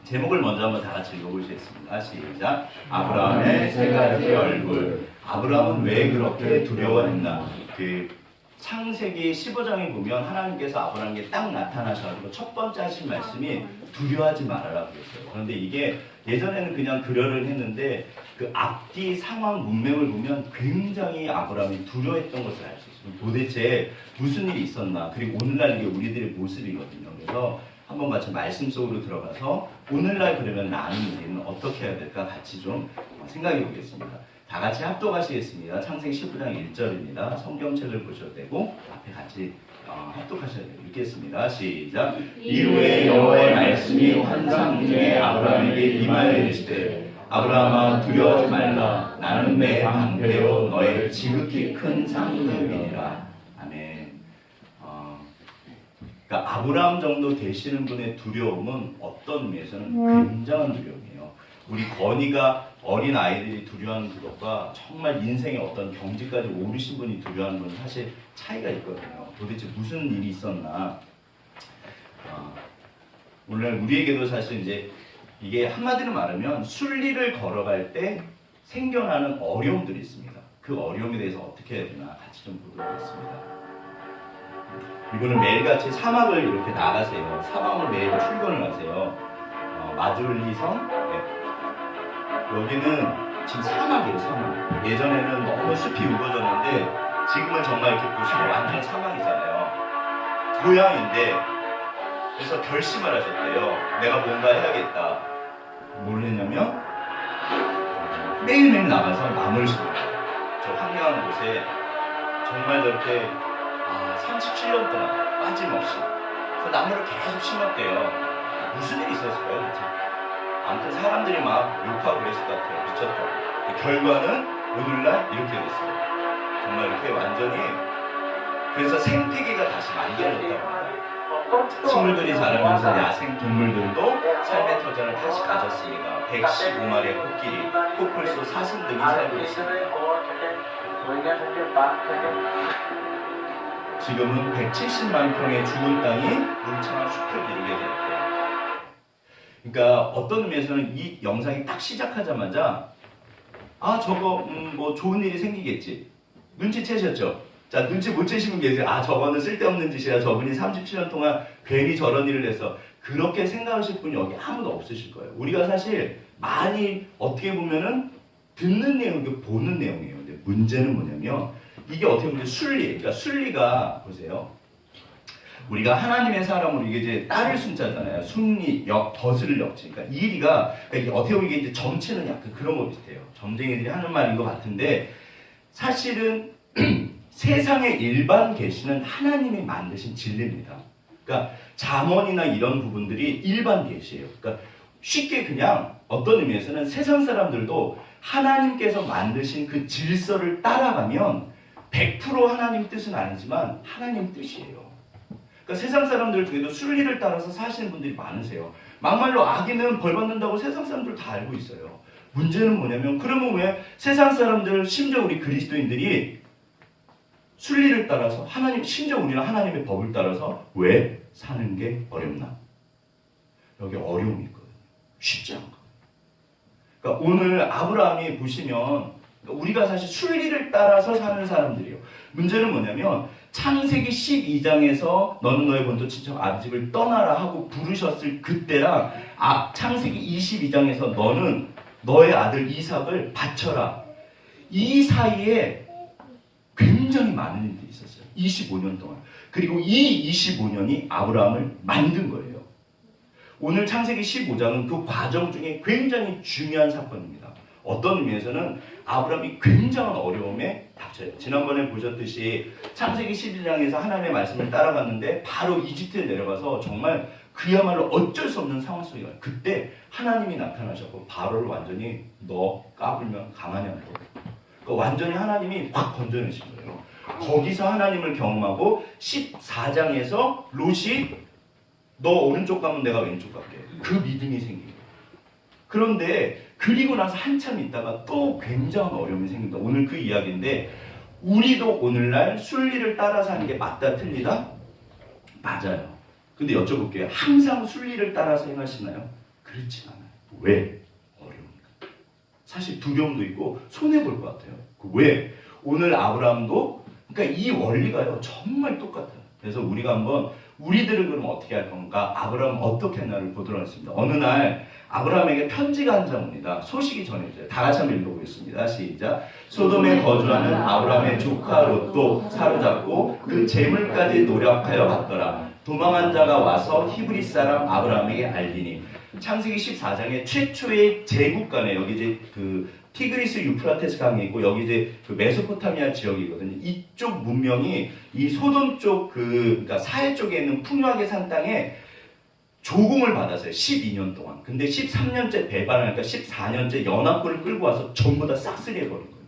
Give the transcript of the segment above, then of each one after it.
제목을 먼저 한번 다 같이 읽어보시겠습니다. 시작. 아브라함의 세 가지 얼굴. 아브라함은 왜 그렇게 두려워했나? 창세기 15장에 보면 하나님께서 아브라함에게 딱 나타나셔서 첫 번째 하신 말씀이 두려워하지 말아라 그랬어요. 그런데 이게 예전에는 그냥 그려를 했는데 그 앞뒤 상황 문맥을 보면 굉장히 아브라함이 두려워했던 것을 알 수 있어요. 도대체 무슨 일이 있었나? 그리고 오늘날 이게 우리들의 모습이거든요. 그래서 한번 같이 말씀 속으로 들어가서 오늘날 그러면 나는 우리는 어떻게 해야 될까 같이 좀 생각해 보겠습니다. 다 같이 합독하시겠습니다. 창세기 19장 1절입니다. 성경책을 보셔도 되고 앞에 같이 합독하셔야 돼요. 읽겠습니다. 시작. 이후에 여호와의 말씀이 환상 중에 아브라함에게 임하여 이르시되 아브라함아 두려워하지 말라. 나는 내 방패요 너의 지극히 큰 상급이니라. 아멘. 그러니까 아브라함 정도 되시는 분의 두려움은 어떤 의미에서는 굉장한 두려움이에요. 우리 건이가 어린 아이들이 두려워하는 그것과 정말 인생의 어떤 경지까지 오르신 분이 두려워하는 건 사실 차이가 있거든요. 도대체 무슨 일이 있었나? 오늘 우리에게도 사실 이제 이게 한마디로 말하면 순리를 걸어갈 때 생겨나는 어려움들이 있습니다. 그 어려움에 대해서 어떻게 해야 되나 같이 좀 보도록 하겠습니다. 이분은 매일같이 사막을 이렇게 나가세요. 사막을 매일 출근을 하세요. 마줄리성. 네. 여기는 지금 사막이에요, 사막. 예전에는 너무 숲이 우거졌는데 지금은 정말 이렇게 보시면 완전 사막이잖아요. 고향인데 그래서 결심을 하셨대요. 내가 뭔가 해야겠다. 뭘 했냐면 매일매일 나가서 나무를 심어요. 저 황량한 곳에 정말 저렇게 37년 동안 빠짐없이 그래서 나무를 계속 심었대요. 무슨 일이 있었을까요, 도대체? 아무튼 사람들이 막 욕하고 그랬을 것 같아요. 미쳤다고. 결과는 오늘날 이렇게 됐어요. 정말 이렇게 완전히 그래서 생태계가 다시 만들어졌다고 합니다. 식물들이 자라면서 야생 동물들도 삶의 터전을 다시 가졌으니까 115마리의 코끼리, 코뿔소, 사슴 등이 살고 있습니다. 지금은 170만 평의 죽은 땅이 울창한 숲을 이루게 되었대요. 그러니까 어떤 의미에서는 이 영상이 딱 시작하자마자 저거 뭐 좋은 일이 생기겠지. 눈치채셨죠? 자, 눈치 못 채시면 계세요. 저거는 쓸데없는 짓이야. 저분이 37년 동안 괜히 저런 일을 해서 그렇게 생각하실 분이 여기 아무도 없으실 거예요. 우리가 사실 많이 어떻게 보면은 듣는 내용이고 보는 내용이에요. 근데 문제는 뭐냐면 이게 어떻게 보면 순리. 그러니까 순리가 보세요. 우리가 하나님의 사람으로 이게 이제 따를 순자잖아요. 순리, 역, 덫을 역지. 그러니까 이리가 그러니까 어떻게 보면 이게 이제 점치는 약간 그런 거 비슷해요. 점쟁이들이 하는 말인 것 같은데 사실은 세상의 일반 계시는 하나님이 만드신 진리입니다. 그러니까 잠언이나 이런 부분들이 일반 계시예요. 그러니까 쉽게 그냥 어떤 의미에서는 세상 사람들도 하나님께서 만드신 그 질서를 따라가면 100% 하나님 뜻은 아니지만 하나님 뜻이에요. 그러니까 세상 사람들 중에도 순리를 따라서 사시는 분들이 많으세요. 막말로 악인은 벌 받는다고 세상 사람들 다 알고 있어요. 문제는 뭐냐면 그러면 왜 세상 사람들 심지어 우리 그리스도인들이 순리를 따라서 하나님 심지어 우리는 하나님의 법을 따라서 왜 사는 게 어렵나? 여기 어려움이 있거든요. 쉽지 않거든요. 그러니까 오늘 아브라함이 보시면 우리가 사실 순리를 따라서 사는 사람들이에요. 문제는 뭐냐면 창세기 12장에서 너는 너의 본토 친척 아비집을 떠나라 하고 부르셨을 그때랑 창세기 22장에서 너는 너의 아들 이삭을 바쳐라. 이 사이에 굉장히 많은 일들이 있었어요. 25년 동안. 그리고 이 25년이 아브라함을 만든 거예요. 오늘 창세기 15장은 그 과정 중에 굉장히 중요한 사건입니다. 어떤 의미에서는 아브라함이 굉장한 어려움에 닥쳐요. 지난번에 보셨듯이 창세기 12장에서 하나님의 말씀을 따라갔는데 바로 이집트에 내려가서 정말 그야말로 어쩔 수 없는 상황 속에 가요. 그때 하나님이 나타나셨고 바로를 완전히 너 까불면 가만히 안 둬. 그러니까 완전히 하나님이 확 건져내신 거예요. 거기서 하나님을 경험하고 14장에서 롯이 너 오른쪽 가면 내가 왼쪽 갈게. 그 믿음이 생기고. 그런데 그리고 나서 한참 있다가 또 굉장한 어려움이 생긴다. 오늘 그 이야기인데 우리도 오늘날 순리를 따라서 하는 게 맞다 틀리다? 맞아요. 근데 여쭤볼게요. 항상 순리를 따라서 행하시나요? 그렇지 않아요. 왜? 어려우니까. 사실 두려움도 있고 손해볼 것 같아요. 왜? 오늘 아브라함도 그러니까 이 원리가요 정말 똑같아요. 그래서 우리가 한번 우리들은 그럼 어떻게 할 건가? 아브라함 어떻게 했나를 보도록 하겠습니다. 어느 날 아브라함에게 편지가 한 장 옵니다. 소식이 전해져요. 다 같이 한번 읽어보겠습니다. 시작. 소돔에 거주하는 아브라함의 조카 롯도 사로잡고 그 재물까지 노력하여 갔더라. 도망한 자가 와서 히브리 사람 아브라함에게 알리니. 창세기 14장에 최초의 제국간에 여기 이제 그 티그리스 유프라테스 강이 있고 여기 이제 그 메소포타미아 지역이거든요. 이쪽 문명이 이 소돔 쪽 그러니까 사해 쪽에 있는 풍요하게 산 땅에 조공을 받았어요. 12년 동안. 근데 13년째 배반하니까 14년째 연합군을 끌고 와서 전부 다 싹쓸이해버린 거예요.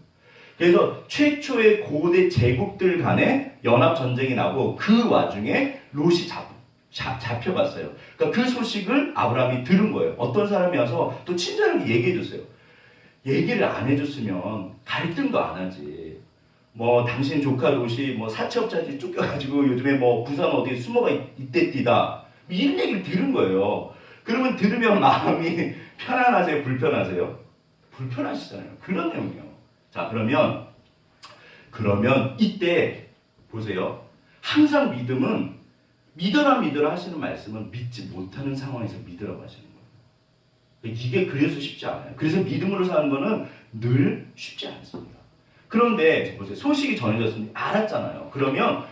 그래서 최초의 고대 제국들 간에 연합 전쟁이 나고 그 와중에 롯이 잡혀갔어요. 그러니까 그 소식을 아브라함이 들은 거예요. 어떤 사람이 와서 또 친절하게 얘기해줬어요. 얘기를 안 해줬으면 갈등도 안 하지. 뭐 당신 조카 롯이 뭐 사채업자한테 쫓겨가지고 요즘에 뭐 부산 어디에 숨어가 있댔디다. 이런 얘기를 들은 거예요. 그러면 들으면 마음이 편안하세요? 불편하세요? 불편하시잖아요. 그런 내용이에요. 자, 그러면 이때 보세요. 항상 믿음은 믿어라 하시는 말씀은 믿지 못하는 상황에서 믿으라고 하시는 거예요. 이게 그래서 쉽지 않아요. 그래서 믿음으로 사는 거는 늘 쉽지 않습니다. 그런데 보세요. 소식이 전해졌으니 알았잖아요. 그러면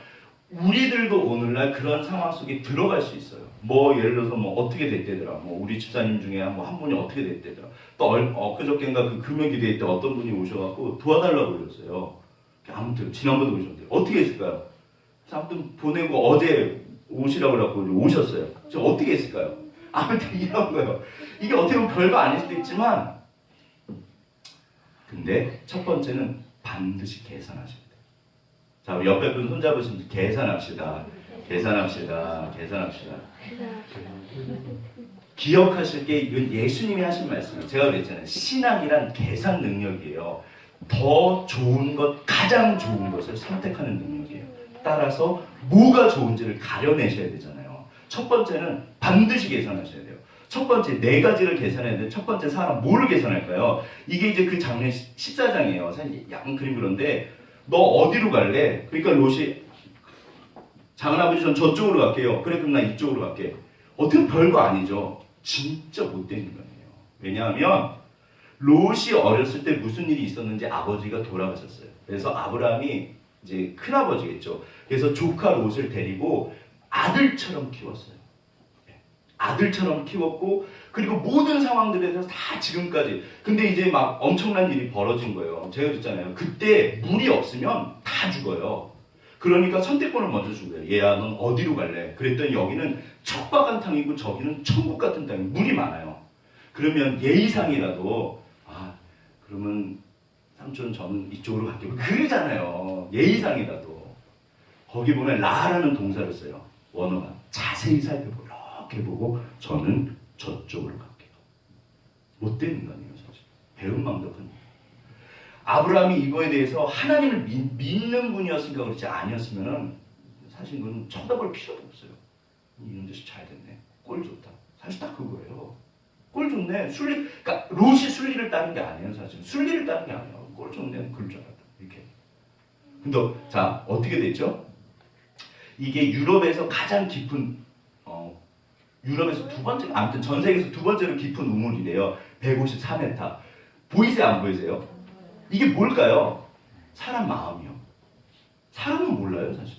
우리들도 오늘날 그런 상황 속에 들어갈 수 있어요. 뭐 예를 들어서 뭐 어떻게 됐대더라. 뭐 우리 집사님 중에 뭐 한 분이 어떻게 됐대더라. 또 엊그저께인가 그 금요기도회 때 어떤 분이 오셔갖고 도와달라고 그러셨어요. 아무튼 지난번에 오셨는데 어떻게 했을까요? 아무튼 보내고 어제 오시라고 그러고 오셨어요. 저 어떻게 했을까요? 아무튼 이런 거예요. 이게 어떻게 보면 별거 아닐 수도 있지만 근데 첫 번째는 반드시 계산하셔야 돼요. 자, 우리 옆에 분 손잡으시면 계산합시다. 기억하실 게 이건 예수님이 하신 말씀이에요. 제가 그랬잖아요. 신앙이란 계산 능력이에요. 더 좋은 것, 가장 좋은 것을 선택하는 능력이에요. 따라서 뭐가 좋은지를 가려내셔야 되잖아요. 첫 번째는 반드시 계산하셔야 돼요. 첫 번째 네 가지를 계산해야 돼요. 첫 번째 사람 뭐를 계산할까요? 이게 이제 그 장면 14장이에요. 사실 양 그림 그런데 너 어디로 갈래? 그러니까 롯이 작은아버지 전 저쪽으로 갈게요. 그래 그럼 나 이쪽으로 갈게. 어떻게 별거 아니죠. 진짜 못된 인간이에요. 왜냐하면 롯이 어렸을 때 무슨 일이 있었는지 아버지가 돌아가셨어요. 그래서 아브라함이 이제 큰아버지겠죠. 그래서 조카 롯을 데리고 아들처럼 키웠어요. 아들처럼 키웠고 그리고 모든 상황들에 대해서 다 지금까지 근데 이제 막 엄청난 일이 벌어진 거예요. 제가 그랬잖아요. 그때 물이 없으면 다 죽어요. 그러니까 선택권을 먼저 준 거예요. 얘야 넌 어디로 갈래? 그랬더니 여기는 척박한 땅이고 저기는 천국 같은 땅이고 물이 많아요. 그러면 예의상이라도 그러면 삼촌 저는 이쪽으로 갈게요. 그러잖아요. 예의상이라도 거기 보면 라라는 동사를 써요. 원어가 자세히 살펴보라. 이렇게 보고 저는 저쪽으로 갈게요. 못된 인간이에요. 사실. 배은망덕한 아브라함이 이거에 대해서 하나님을 믿는 분이었으니까 그렇지 아니었으면 사실 그건 쳐다볼 필요도 없어요. 이런 데서 잘 됐네. 꼴 좋다. 사실 딱 그거예요. 꼴 좋네. 그러니까 롯이 순리를 따른 게 아니에요. 사실 순리를 따른 게 아니에요. 꼴 좋네. 그럴 줄 알았다. 이렇게. 근데 자 어떻게 됐죠? 이게 유럽에서 가장 깊은 유럽에서 두 번째, 아무튼 전 세계에서 두 번째로 깊은 우물이래요. 154m. 보이세요? 안 보이세요? 이게 뭘까요? 사람 마음이요. 사람은 몰라요, 사실.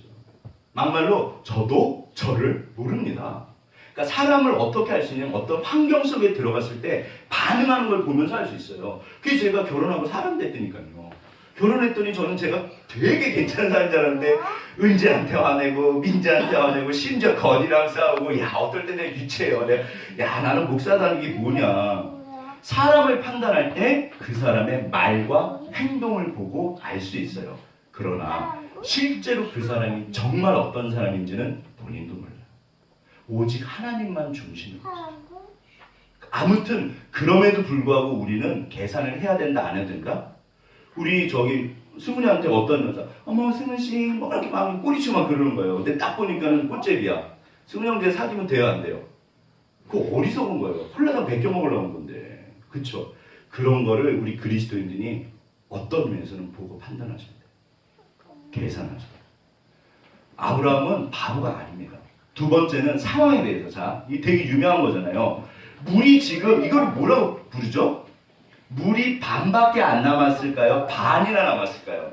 막말로 저도 저를 모릅니다. 그러니까 사람을 어떻게 할 수 있냐면 어떤 환경 속에 들어갔을 때 반응하는 걸 보면서 알 수 있어요. 그래서 제가 결혼하고 사람 됐더니까요. 결혼했더니 저는 제가 되게 괜찮은 사람인 줄 알았는데 은지한테 화내고 민지한테 화내고 심지어 건이랑 싸우고 야 어떨 때 내가 유치해요. 야 나는 목사다는 게 뭐냐. 사람을 판단할 때 그 사람의 말과 행동을 보고 알 수 있어요. 그러나 실제로 그 사람이 정말 어떤 사람인지는 본인도 몰라요. 오직 하나님만 중심으로. 아무튼 그럼에도 불구하고 우리는 계산을 해야 된다 안 해야 된다? 우리 저기 승훈이한테 어떤 여자 어머 승훈씨 뭐 이렇게 막 꼬리치고 막 그러는 거예요. 근데 딱 보니까는 꽃제비야. 승훈이 형 이제 사귀면 돼요 안 돼요? 그거 어리석은 거예요. 콜라당 베껴 먹으려는 건데. 그쵸? 그런 거를 우리 그리스도인들이 어떤 면에서는 보고 판단하셔야 돼요. 계산하셔야 돼요. 아브라함은 바보가 아닙니다. 두 번째는 상황에 대해서. 자, 이게 되게 유명한 거잖아요. 물이 지금 이걸 뭐라고 부르죠? 물이 반밖에 안 남았을까요? 반이나 남았을까요?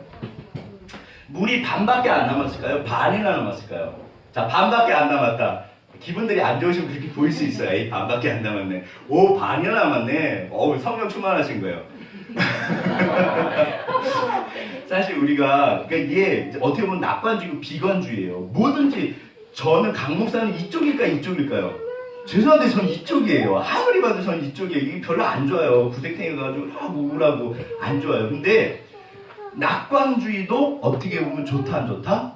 물이 반밖에 안 남았을까요? 반이나 남았을까요? 자, 반밖에 안 남았다. 기분들이 안 좋으시면 그렇게 보일 수 있어요. 에이, 반밖에 안 남았네. 오, 반이나 남았네. 어우, 성령 충만하신 거예요. 사실 우리가, 그러니까 이게 어떻게 보면 낙관주의고 비관주의예요. 뭐든지 저는 강 목사는 이쪽일까요? 이쪽일까요? 죄송한데 전 이쪽이에요. 아무리 봐도 전 이쪽이에요. 이게 별로 안 좋아요. 구색탱이가 가지고 우울하고 안 좋아요. 근데 낙관주의도 어떻게 보면 좋다 안 좋다?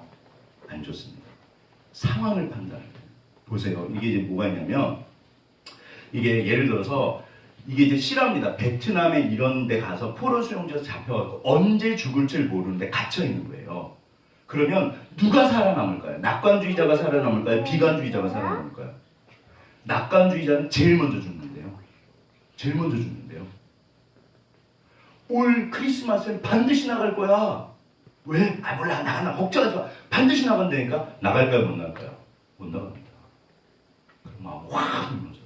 안 좋습니다. 상황을 판단해요. 보세요. 이게 이제 뭐가 있냐면 이게 예를 들어서 이게 이제 실화입니다. 베트남에 이런 데 가서 포로 수용자에서 잡혀가지고 언제 죽을지 모르는데 갇혀 있는 거예요. 그러면 누가 살아남을까요? 낙관주의자가 살아남을까요? 비관주의자가 살아남을까요? 낙관주의자는 제일 먼저 죽는데요. 제일 먼저 죽는데요. 올 크리스마스엔 반드시 나갈 거야. 왜? 아 몰라 나가나 걱정하지 마. 반드시 나간다니까. 나갈까요? 못 나갈까요? 못 나갑니다. 막 확 이러면서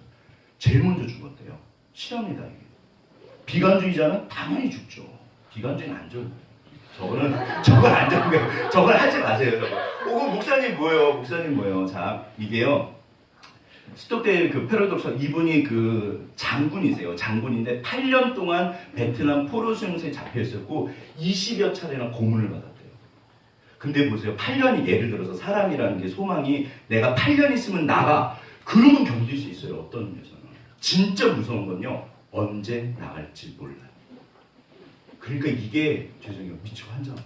제일 먼저 죽었대요. 실화입니다 이게. 비관주의자는 당연히 죽죠. 비관주의는 안 죽어요. 저건 안 좋은 거예요. 저건 하지 마세요. 저거. 목사님 뭐예요? 목사님 뭐예요? 자 이게요. 스톡데일 그 패러독스 이분이 그 장군이세요. 장군인데 8년 동안 베트남 포로 수용소에 잡혀 있었고 20여 차례나 고문을 받았대요. 근데 보세요. 8년이 예를 들어서 사람이라는 게 소망이 내가 8년 있으면 나가. 그러면 견딜 수 있어요. 어떤 의미에서는. 진짜 무서운 건요. 언제 나갈지 몰라요. 그러니까 이게 죄송해요. 미쳐 환장해요.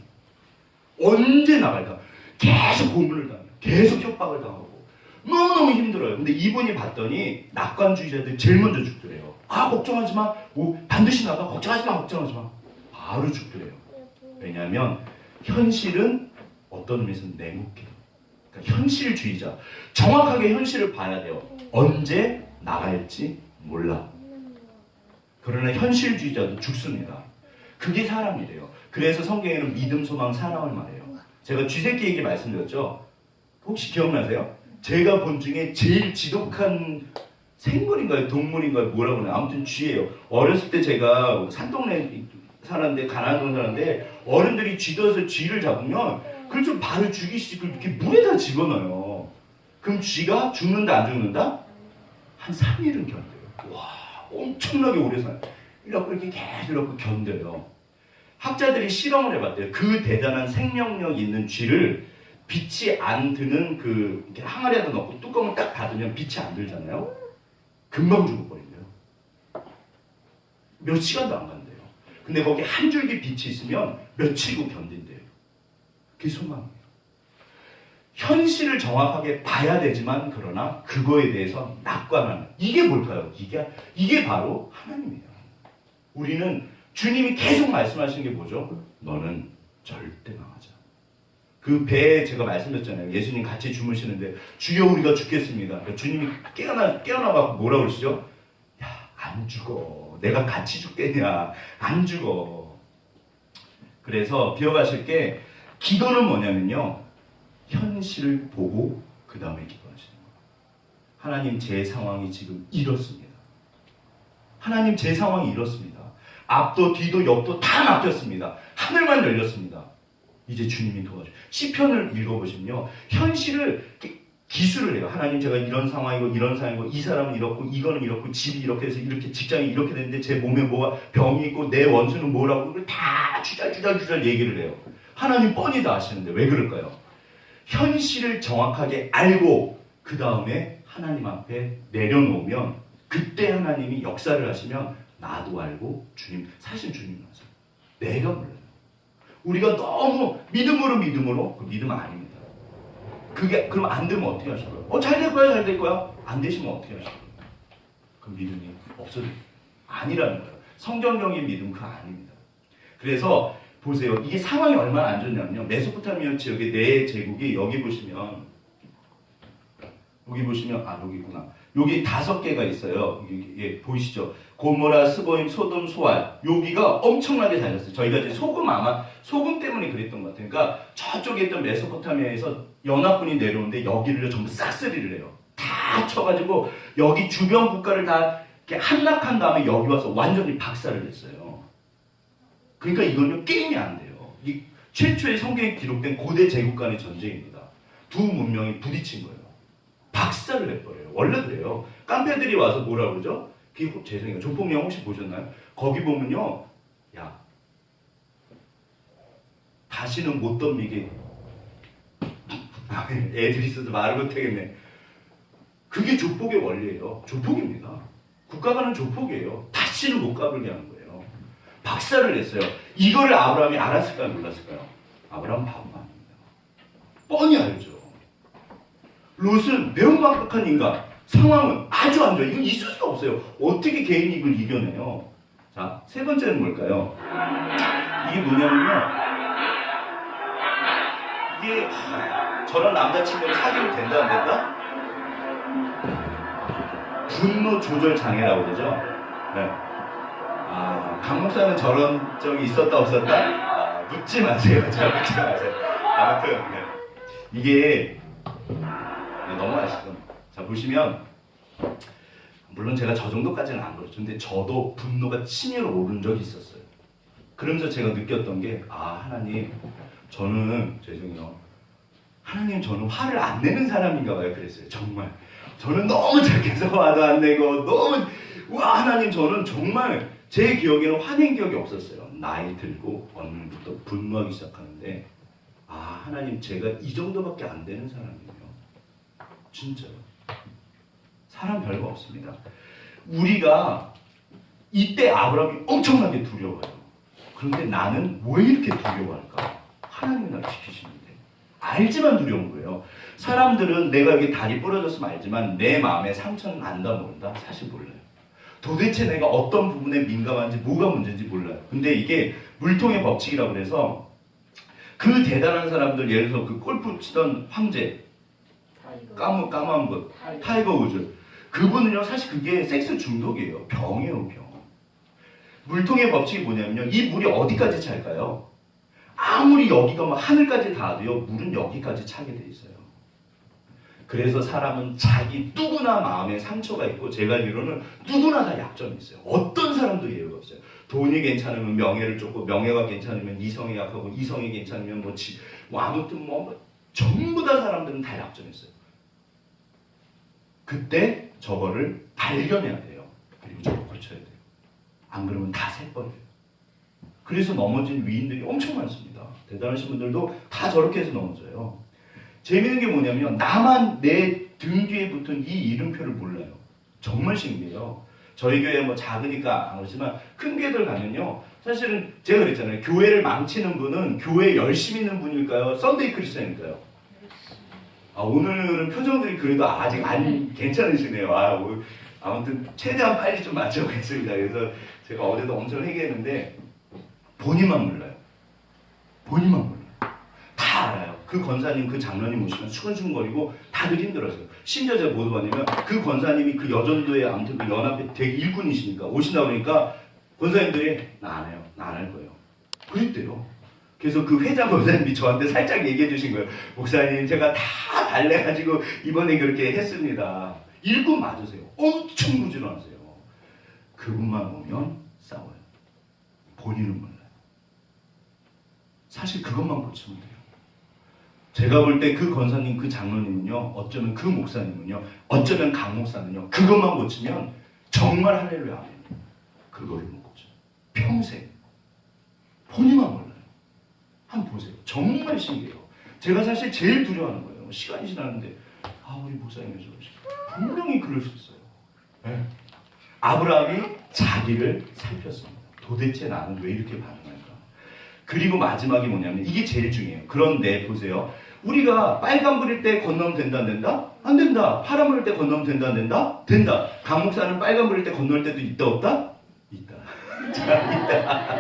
언제 나갈까? 계속 고문을 당해요. 계속 협박을 당하고. 너무너무 힘들어요. 근데 이분이 봤더니 낙관주의자들 제일 먼저 죽더래요. 아 걱정하지 마. 오, 반드시 나가. 걱정하지 마. 걱정하지 마. 바로 죽더래요. 왜냐하면 현실은 어떤 의미에서는 냉혹해요. 그러니까 현실주의자. 정확하게 현실을 봐야 돼요. 언제 나갈지 몰라. 그러나 현실주의자도 죽습니다. 그게 사람이래요. 그래서 성경에는 믿음, 소망, 사랑을 말해요. 제가 쥐새끼 얘기 말씀드렸죠? 혹시 기억나세요? 제가 본 중에 제일 지독한 생물인가요? 동물인가요? 뭐라고 하나요? 아무튼 쥐예요. 어렸을 때 제가 산동네 사는데 가난한 사는데 어른들이 쥐어서 쥐를 잡으면 그걸 좀 발을 죽이시고 이렇게 물에다 집어넣어요. 그럼 쥐가 죽는다 안 죽는다? 한 3일은 견뎌요. 와 엄청나게 오래 살아요. 이렇게 계속 이렇게 견뎌요. 학자들이 실험을 해봤대요. 그 대단한 생명력 있는 쥐를 빛이 안 드는 그 이렇게 항아리에다 넣고 뚜껑을 딱 닫으면 빛이 안 들잖아요. 금방 죽어버린대요. 몇 시간도 안 간대요. 근데 거기 한 줄기 빛이 있으면 며칠고 견딘대요. 그게 소망이에요. 현실을 정확하게 봐야 되지만 그러나 그거에 대해서 낙관하는 이게 뭘까요? 이게 바로 하나님이에요. 우리는 주님이 계속 말씀하시는 게 뭐죠? 너는 절대 망하지 않아. 그 배에 제가 말씀드렸잖아요. 예수님 같이 주무시는데 주여 우리가 죽겠습니다. 그러니까 주님이 깨어나고 뭐라고 그러시죠? 야, 안 죽어. 내가 같이 죽겠냐. 안 죽어. 그래서 기억하실 게 기도는 뭐냐면요. 현실을 보고 그 다음에 기도하시는 거예요. 하나님 제 상황이 지금 이렇습니다. 하나님 제 상황이 이렇습니다. 앞도 뒤도 옆도 다 막혔습니다. 하늘만 열렸습니다. 이제 주님이 도와줘요. 시편을 읽어보시면요. 현실을 기술을 해요. 하나님 제가 이런 상황이고 이런 상황이고 이 사람은 이렇고 이거는 이렇고 집이 이렇게 해서 이렇게 직장이 이렇게 됐는데 제 몸에 뭐가 병이 있고 내 원수는 뭐라고 그걸 다 주잘주잘 얘기를 해요. 하나님 뻔히 다 아시는데 왜 그럴까요? 현실을 정확하게 알고 그 다음에 하나님 앞에 내려놓으면 그때 하나님이 역사를 하시면 나도 알고 주님 사실 주님 아세요. 내가 몰라요. 우리가 너무 믿음으로 그 믿음 아닙니다. 그게 그럼 안 되면 어떻게 하실 거예요? 잘 될 거야 잘 될 거야. 안 되시면 어떻게 하실 거예요? 그 믿음이 없어져요. 아니라는 거예요. 성경적인 믿음 그거 아닙니다. 그래서 보세요. 이게 상황이 얼마나 안 좋냐면요. 메소포타미아 지역의 네 제국이 여기 보시면 여기 보시면 여기 있구나. 여기 5개가 있어요. 예, 보이시죠? 고모라, 스보임, 소돔, 소알. 여기가 엄청나게 달렸어요. 저희가 이제 소금 때문에 그랬던 것 같아요. 그러니까 저쪽에 있던 메소포타미아에서 연합군이 내려오는데 여기를 전부 싹쓸이를 해요. 다 쳐가지고 여기 주변 국가를 다 이렇게 함락한 다음에 여기 와서 완전히 박살을 냈어요. 그러니까 이거는 게임이 안 돼요. 이 최초의 성경에 기록된 고대 제국 간의 전쟁입니다. 두 문명이 부딪힌 거예요. 박살을 내버려요. 원래 그래요. 깡패들이 와서 뭐라 그러죠? 죄송해요. 조폭영 혹시 보셨나요? 거기 보면요. 야, 다시는 못 덤비게. 애들이 있어서 말을 못하겠네. 그게 조폭의 원리예요. 조폭입니다. 국가가는 조폭이에요. 다시는 못 가불게 하는 거예요. 박살을 냈어요. 이거를 아브라함이 알았을까요? 몰랐을까요? 아브라함 바보가 아닙니다. 뻔히 알죠. 롯은 매우 막박한 인간. 상황은 아주 안 좋아요. 이건 있을 수가 없어요. 어떻게 개인이 이걸 이겨내요? 자, 세 번째는 뭘까요? 이게 뭐냐면요. 이게 저런 남자친구를 사귀면 된다 안 된다? 분노 조절 장애라고 그러죠. 네. 강 목사는 저런 적이 있었다 없었다? 묻지 마세요. 잘 묻지 마세요. 아무튼 네. 이게 너무 아시죠? 자, 보시면 물론 제가 저 정도까지는 안 그렇죠. 근데 저도 분노가 치밀어 오른 적이 있었어요. 그러면서 제가 느꼈던 게 하나님 저는 죄송해요. 하나님 저는 화를 안 내는 사람인가 봐요. 그랬어요. 정말 저는 너무 착해서 화도 안 내고 너무 하나님 저는 정말 제 기억에는 화낸 기억이 없었어요. 나이 들고 어느 날부터 분노하기 시작하는데 하나님 제가 이 정도밖에 안 되는 사람이에요. 진짜요. 사람 별거 없습니다. 우리가 이때 아브라함이 엄청나게 두려워요. 그런데 나는 왜 이렇게 두려워할까? 하나님이 나를 지키시는데. 알지만 두려운 거예요. 사람들은 내가 여기 다리 부러졌으면 알지만 내 마음에 상처는 안다 모른다? 사실 몰라요. 도대체 내가 어떤 부분에 민감한지 뭐가 문제인지 몰라요. 근데 이게 물통의 법칙이라고 그래서 그 대단한 사람들 예를 들어서 그 골프 치던 황제 까만 것 타이거 우즈 그분은요 사실 그게 섹스 중독이에요. 병이에요 병. 물통의 법칙이 뭐냐면요 이 물이 어디까지 찰까요? 아무리 여기가 막 하늘까지 닿아도요 물은 여기까지 차게 돼 있어요. 그래서 사람은 자기 누구나 마음에 상처가 있고 제가 알기로는 누구나 다 약점이 있어요. 어떤 사람도 예외가 없어요. 돈이 괜찮으면 명예를 쫓고 명예가 괜찮으면 이성이 약하고 이성이 괜찮으면 아무튼 전부 다 사람들은 다 약점이 있어요. 그때 저거를 발견해야 돼요. 그리고 저거 고쳐야 돼요. 안 그러면 다 새버려요. 그래서 넘어진 위인들이 엄청 많습니다. 대단하신 분들도 다 저렇게 해서 넘어져요. 재밌는 게 뭐냐면 나만 내 등 뒤에 붙은 이 이름표를 몰라요. 정말 신기해요. 저희 교회 작으니까 안 그렇지만 큰 교회들 가면요. 사실은 제가 그랬잖아요. 교회를 망치는 분은 교회에 열심히 있는 분일까요? 썬데이 크리스천일까요? 오늘은 표정들이 그래도 아직 안 괜찮으시네요. 아무튼 최대한 빨리 좀 맞춰보겠습니다. 그래서 제가 어제도 엄청 회개했는데 본인만 몰라요. 본인만 몰라요. 다 알아요. 그 권사님, 그 장로님 오시면 수근수근거리고 다들 힘들었어요. 심지어 제가 뭐 봤냐면 그 권사님이 그 여전도에 아무튼 그 연합회 되게 일꾼이시니까 오신다 그러니까 권사님들이 나 안 해요. 나 안 할 거예요. 그랬대요. 그래서 그 회장 권사님이 저한테 살짝 얘기해 주신 거예요. 목사님 제가 다 달래가지고 이번에 그렇게 했습니다. 일꾼 맞으세요. 엄청 부지런하세요. 그분만 오면 싸워요. 본인은 몰라요. 사실 그것만 고치면 돼요. 제가 볼 때 그 권사님, 그 장로님은요, 어쩌면 그 목사님은요, 어쩌면 강 목사는요, 그것만 고치면 정말 할렐루야 아멘. 그거를 못 고쳐요. 평생. 본인만 몰라요. 한번 보세요. 정말 신기해요. 제가 사실 제일 두려워하는 거예요. 시간이 지나는데 우리 목사님이 저러시고 분명히 그럴 수 있어요. 네. 아브라함이 자기를 살폈습니다. 도대체 나는 왜 이렇게 반응할까? 그리고 마지막이 뭐냐면 이게 제일 중요해요. 그런데 보세요. 우리가 빨간불일 때 건너면 된다 안 된다? 안 된다. 파란불일 때 건너면 된다 안 된다? 된다. 강 목사는 빨간불일 때 건널 때도 있다 없다? 있다. 있다.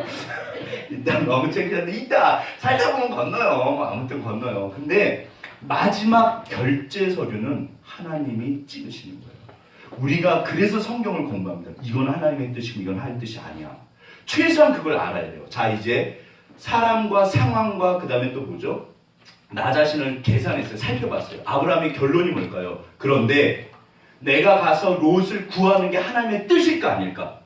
일단 너무 창피한데 있다. 살다 보면 건너요. 아무튼 건너요. 근데 마지막 결제 서류는 하나님이 찍으시는 거예요. 우리가 그래서 성경을 공부합니다. 이건 하나님의 뜻이고 이건 하나님의 뜻이 아니야. 최소한 그걸 알아야 돼요. 자, 이제 사람과 상황과 그 다음에 또 뭐죠? 나 자신을 계산했어요. 살펴봤어요. 아브라함의 결론이 뭘까요? 그런데 내가 가서 롯을 구하는 게 하나님의 뜻일까 아닐까?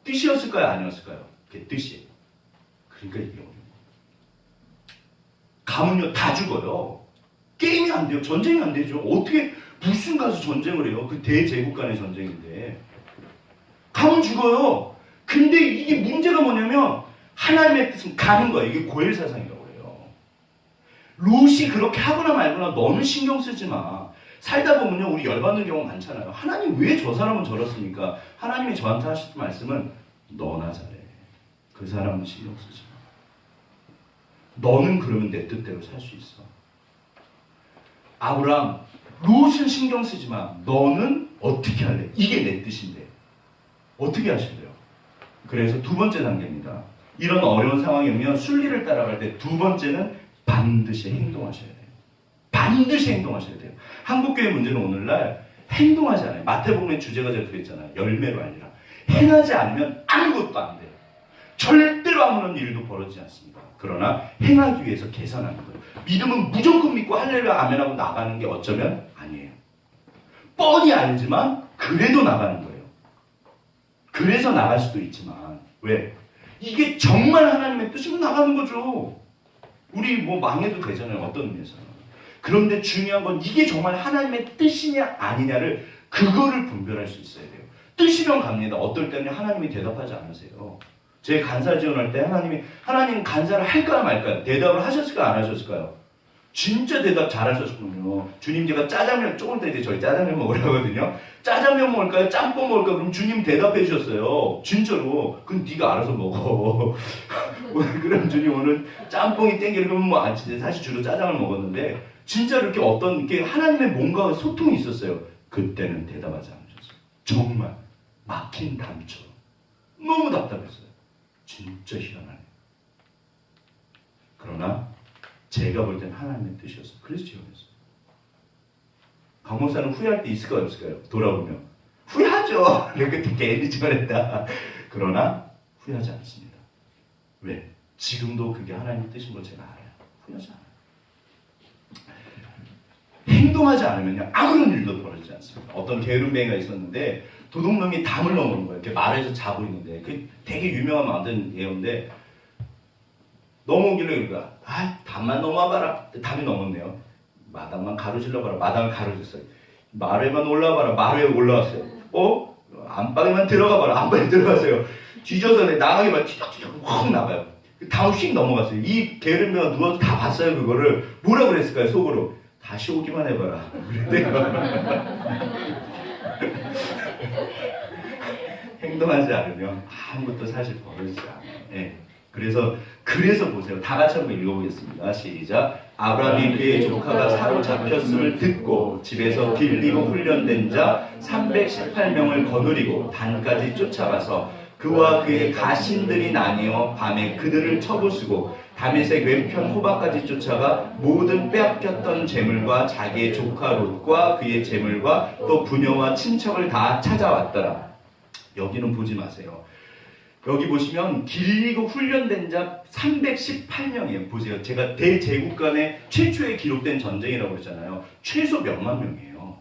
뜻이었을까요? 아니었을까요? 그게 뜻이에요. 그러니까 이게 가면요 다 죽어요. 게임이 안 돼요. 전쟁이 안 되죠. 어떻게 무슨 가서 전쟁을 해요? 그 대제국 간의 전쟁인데. 가면 죽어요. 근데 이게 문제가 뭐냐면 하나님의 뜻은 가는 거예요. 이게 고엘 사상이라고 해요. 롯이 그렇게 하거나 말거나 너는 신경 쓰지 마. 살다 보면요 우리 열받는 경우가 많잖아요. 하나님 왜 저 사람은 저렇습니까? 하나님이 저한테 하실 말씀은 너나 잘해. 그 사람은 신경 쓰지 마. 너는 그러면 내 뜻대로 살 수 있어. 아브라함 롯은 신경 쓰지 마. 너는 어떻게 할래? 이게 내 뜻인데 어떻게 하실래요? 그래서 두 번째 단계입니다. 이런 어려운 상황이 오면 순리를 따라갈 때 두 번째는 반드시 행동하셔야 돼요. 반드시 행동하셔야 돼요. 한국교회 문제는 오늘날 행동하지 않아요. 마태복음의 주제가 제가 그랬잖아요. 열매로 알리라. 행하지 않으면 아무것도 안 돼요. 절대로 아무런 일도 벌어지지 않습니다. 그러나 행하기 위해서 계산하는 거예요. 믿음은 무조건 믿고 할렐루야 아멘하고 나가는 게 어쩌면 아니에요. 뻔히 알지만 그래도 나가는 거예요. 그래서 나갈 수도 있지만 왜? 이게 정말 하나님의 뜻이면 나가는 거죠. 우리 뭐 망해도 되잖아요. 어떤 의미에서는. 그런데 중요한 건 이게 정말 하나님의 뜻이냐 아니냐를 그거를 분별할 수 있어야 돼요. 뜻이면 갑니다. 어떨 때는 하나님이 대답하지 않으세요. 제 간사 지원할 때 하나님 간사를 할까요 말까요? 대답을 하셨을까요 안 하셨을까요? 진짜 대답 잘하셨군요. 주님 제가 짜장면 조금 이따 저희 짜장면 먹으려거든요. 짜장면 먹을까요? 짬뽕 먹을까요? 그럼 주님 대답해 주셨어요. 진짜로. 그럼 네가 알아서 먹어. 그럼 주님 오늘 짬뽕이 땡기는 그러면 뭐 사실 주로 짜장을 먹었는데 진짜 이렇게 어떤 게 하나님의 뭔가 소통이 있었어요. 그때는 대답하지 않으셨어요. 정말 막힌 담처럼 너무 답답했어요. 진짜 희한하네. 그러나 제가 볼 땐 하나님의 뜻이었어요. 그래서 지원했어요. 강 목사는 후회할 때 있을까요? 없을까요? 돌아보면 후회하죠. 그때 괜히 지원했다. 그러나 후회하지 않습니다. 왜? 지금도 그게 하나님의 뜻인 걸 제가 알아요. 후회하지 않아요. 행동하지 않으면요 아무런 일도 벌어지지 않습니다. 어떤 게으름뱅이가 있었는데 도둑놈이 담을 넘어오는 거예요. 이렇게 말에서 자고 있는데 그 되게 유명한 만든 예언인데 넘어오길래 그러니까 담만 넘어와봐라. 담이 넘었네요. 마당만 가로질러봐라. 마당을 가로질렀어요. 마루에만 올라와봐라. 마루에 올라왔어요. 안방에만 들어가봐라. 안방에 들어가세요. 뒤져서 나가기만 튀적튀적 확 나가요. 다음 휙 넘어갔어요. 이 게으름뱅이가 누워서 다 봤어요. 그거를 뭐라 그랬을까요? 속으로 다시 오기만 해봐라. 행동하지 않으면 아무것도 사실 벌어지지 않아요. 네. 그래서 보세요. 다 같이 한번 읽어보겠습니다. 시작. 아브라함이 그의 조카가 사로잡혔음을 듣고 집에서 길리고 훈련된 자 318명을 거느리고 단까지 쫓아가서 그와 그의 가신들이 나뉘어 밤에 그들을 쳐부수고 다메섹 왼편 호바까지 쫓아가 모든 빼앗겼던 재물과 자기의 조카 롯과 그의 재물과 또 부녀와 친척을 다 찾아왔더라. 여기는 보지 마세요. 여기 보시면 길리고 훈련된 자 318명이에요. 보세요. 제가 대제국 간의 최초에 기록된 전쟁이라고 그랬잖아요. 최소 몇만 명이에요.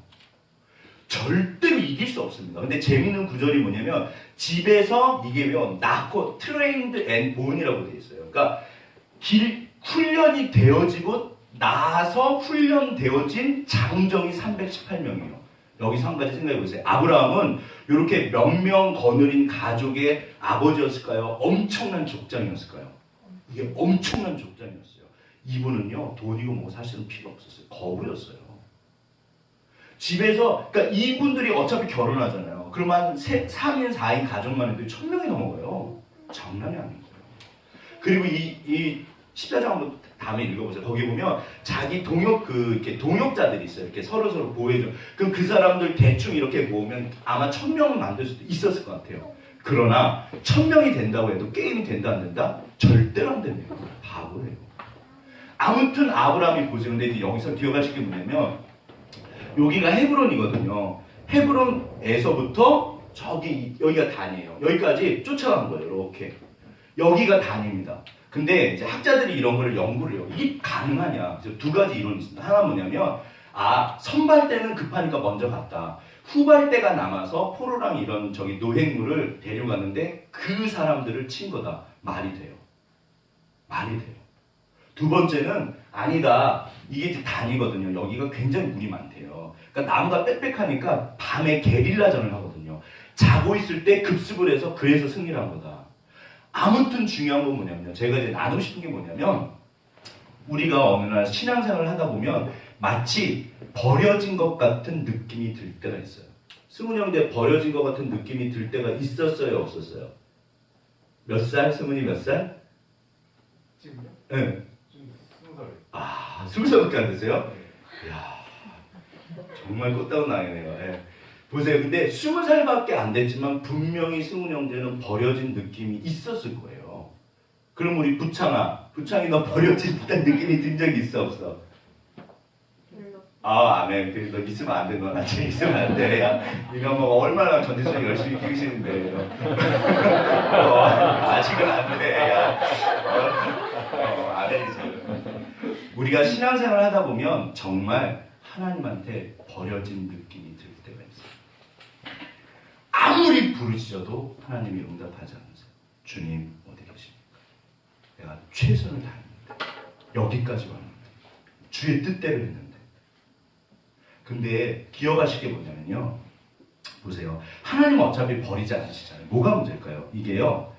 절대로 이길 수 없습니다. 근데 재밌는 구절이 뭐냐면 집에서 이게요 낳고 트레인드 앤 본이라고 되어 있어요. 그러니까 훈련이 되어지고 나서 훈련되어진 장정이 318명이에요. 여기서 한 가지 생각해 보세요. 아브라함은 이렇게 몇 명 거느린 가족의 아버지였을까요? 엄청난 족장이었을까요? 이게 엄청난 족장이었어요. 이분은요 돈이고 뭐 사실은 필요 없었어요. 거부였어요. 집에서 그러니까 이분들이 어차피 결혼하잖아요. 그러면 3인 4인 가족만 해도 1000명이 넘어가요. 장난이 아닌 거예요. 그리고 이 14장 한번 다음에 읽어보세요. 거기 보면 자기 이렇게 동역자들이 있어요. 이렇게 서로 보호해줘. 그럼 그 사람들 대충 이렇게 모으면 아마 1000명을 만들 수도 있었을 것 같아요. 그러나 1000명이 된다고 해도 게임이 된다 안 된다? 절대로 안 됩니다. 바보예요. 아무튼 아브라함이 보세요. 근데 이제 여기서 기억하실 게 뭐냐면 여기가 헤브론이거든요. 헤브론에서부터 저기 여기가 단이에요. 여기까지 쫓아간 거예요. 이렇게 여기가 단입니다. 근데 이제 학자들이 이런 걸 연구를 해요. 이게 가능하냐? 그래서 두 가지 이론이 있습니다. 하나는 뭐냐면 선발 때는 급하니까 먼저 갔다. 후발 때가 남아서 포로랑 이런 저기 노획물을 데려갔는데 그 사람들을 친 거다. 말이 돼요. 말이 돼요. 두 번째는 아니다. 이게 이제 단이거든요. 여기가 굉장히 물이 많대요. 그러니까 나무가 빽빽하니까 밤에 게릴라전을 하거든요. 자고 있을 때 급습을 해서 그래서 승리를 한 거다. 아무튼 중요한 건 뭐냐면 제가 이제 나누고 싶은 게 뭐냐면 우리가 어느 날 신앙생활을 하다 보면 마치 버려진 것 같은 느낌이 들 때가 있어요. 승훈이 형제 버려진 것 같은 느낌이 들 때가 있었어요, 없었어요? 몇 살? 승훈이 몇 살? 지금요? 네. 지금 20살. 20살밖에 안 됐어요? 이야, 정말 꽃다운 나이네요. 네. 보세요. 근데 20살밖에 안 됐지만 분명히 승훈 형제는 버려진 느낌이 있었을 거예요. 그럼 우리 부창이 너 버려진 듯한 느낌이 든 적이 있어, 없어? 아멘. 그래, 너 있으면 안 돼. 너 나중에 있으면 안 돼. 야, 이거 뭐 얼마나 전지성 열심히 키우시는데. 아직은 안 돼. 야. 아멘이죠. 우리가 신앙생활 하다 보면 정말 하나님한테 버려진 느낌이 들 때가 있어요. 아무리 부르짖어도 하나님이 응답하지 않으세요. 주님 어디 계십니까? 내가 최선을 다했는데 여기까지 왔는데 주의 뜻대로 했는데. 근데 기억하실 게 뭐냐면요. 보세요. 하나님은 어차피 버리지 않으시잖아요. 뭐가 문제일까요? 이게요.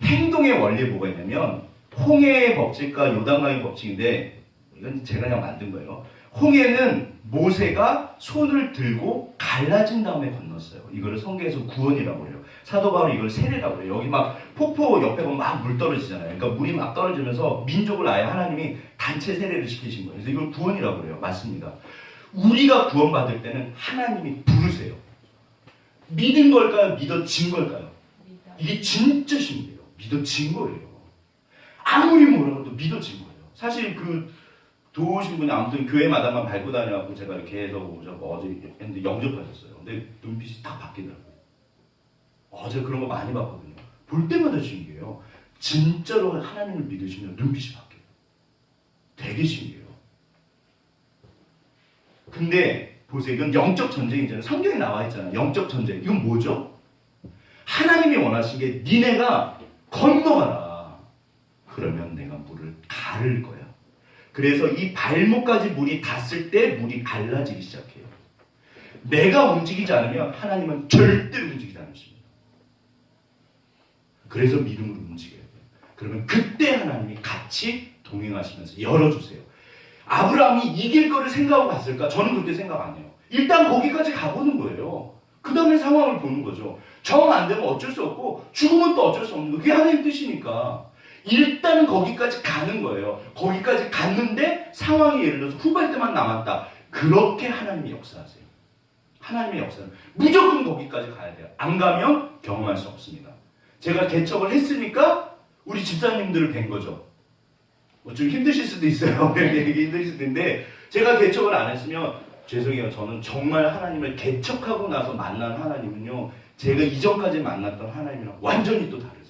행동의 원리에 뭐가 있냐면 홍해의 법칙과 요단강의 법칙인데 이건 제가 그냥 만든 거예요. 홍해는 모세가 손을 들고 갈라진 다음에 건넜어요. 이거를 성경에서 구원이라고 해요. 사도 바울이 이걸 세례라고 해요. 여기 막 폭포 옆에 보면 막 물 떨어지잖아요. 그러니까 물이 막 떨어지면서 민족을 아예 하나님이 단체 세례를 시키신 거예요. 그래서 이걸 구원이라고 해요. 맞습니다. 우리가 구원받을 때는 하나님이 부르세요. 믿은 걸까요? 믿어진 걸까요? 이게 진짜 신기해요. 믿어진 거예요. 아무리 뭐라고 해도 믿어진 거예요. 사실 그 도우신 분이 아무튼 교회마다만 밟고 다녀갖고 제가 이렇게 해서 어제 했는데 영접하셨어요. 근데 눈빛이 딱 바뀌더라고요. 어제 그런 거 많이 봤거든요. 볼 때마다 신기해요. 진짜로 하나님을 믿으시면 눈빛이 바뀌어요. 되게 신기해요. 근데 보세요. 이건 영적 전쟁이잖아요. 성경에 나와 있잖아요. 영적 전쟁. 이건 뭐죠? 하나님이 원하신 게 니네가 건너가라. 그러면 내가 물을 가를 거야. 그래서 이 발목까지 물이 닿았을 때 물이 갈라지기 시작해요. 내가 움직이지 않으면 하나님은 절대 움직이지 않으십니다. 그래서 믿음으로 움직여야 돼요. 그러면 그때 하나님이 같이 동행하시면서 열어주세요. 아브라함이 이길 거를 생각하고 갔을까? 저는 그렇게 생각 안 해요. 일단 거기까지 가보는 거예요. 그 다음에 상황을 보는 거죠. 정 안 되면 어쩔 수 없고 죽으면 또 어쩔 수 없는 거예요. 그게 하나님 뜻이니까. 일단 거기까지 가는 거예요. 거기까지 갔는데 상황이 예를 들어서 후발 때만 남았다. 그렇게 하나님이 역사하세요. 하나님의 역사는 무조건 거기까지 가야 돼요. 안 가면 경험할 수 없습니다. 제가 개척을 했으니까 우리 집사님들을 뵌 거죠. 좀 힘드실 수도 있어요. 힘드실 수도 있는데 제가 개척을 안 했으면 죄송해요. 저는 정말 하나님을 개척하고 나서 만난 하나님은요. 제가 이전까지 만났던 하나님이랑 완전히 또 다르세요.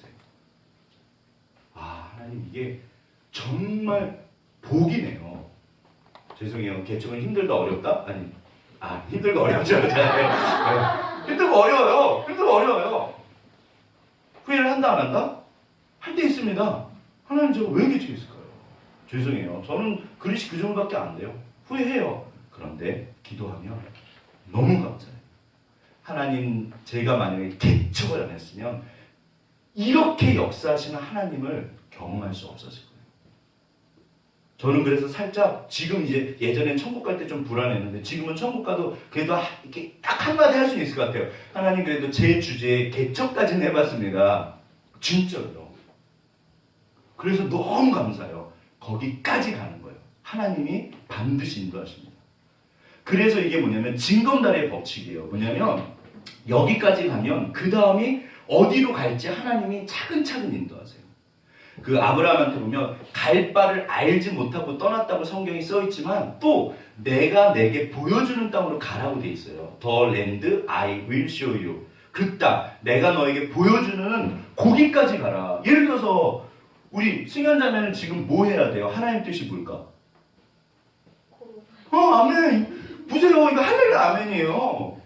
하나님 이게 정말 복이네요. 죄송해요. 개척은 힘들다 어렵다? 아니 힘들고 어렵죠. 힘들고 어려워요. 힘들고 어려워요. 후회를 한다 안 한다? 할 때 있습니다. 하나님 제가 왜 개척했을까요? 죄송해요. 저는 그릇이 그 정도밖에 안 돼요. 후회해요. 그런데 기도하면 너무 감사해요. 하나님 제가 만약에 개척을 안 했으면 이렇게 역사하시는 하나님을 경험할 수 없었을 거예요. 저는 그래서 살짝 지금 이제 예전엔 천국 갈 때 좀 불안했는데 지금은 천국 가도 그래도 이렇게 딱 한마디 할 수 있을 것 같아요. 하나님 그래도 제 주제에 개척까지는 해봤습니다. 진짜로요. 그래서 너무 감사해요. 거기까지 가는 거예요. 하나님이 반드시 인도하십니다. 그래서 이게 뭐냐면 징검다리의 법칙이에요. 뭐냐면 여기까지 가면 그 다음이 어디로 갈지 하나님이 차근차근 인도하세요. 그 아브라함한테 보면 갈 바를 알지 못하고 떠났다고 성경이 써 있지만 또 내가 내게 보여주는 땅으로 가라고 돼 있어요. The land I will show you. 그 땅, 내가 너에게 보여주는 거기까지 가라. 예를 들어서 우리 승연자매는 지금 뭐 해야 돼요? 하나님 뜻이 뭘까? 아멘. 보세요. 이거 할렐루야 아멘이에요.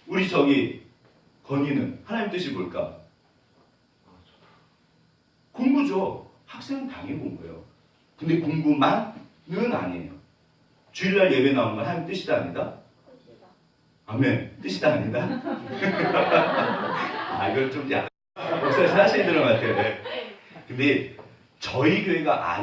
우리 저기 건이는 하나님 뜻이 뭘까? 공부죠. 학생은 당연히 공부예요. 근데 공부만은 아니에요. 주일날 예배 나오는 건 하나님 뜻이다 아니다? 아멘. 뜻이다 아니다? 이건 좀 약간 목사님 사실들은 같아요. 네. 근데 저희 교회가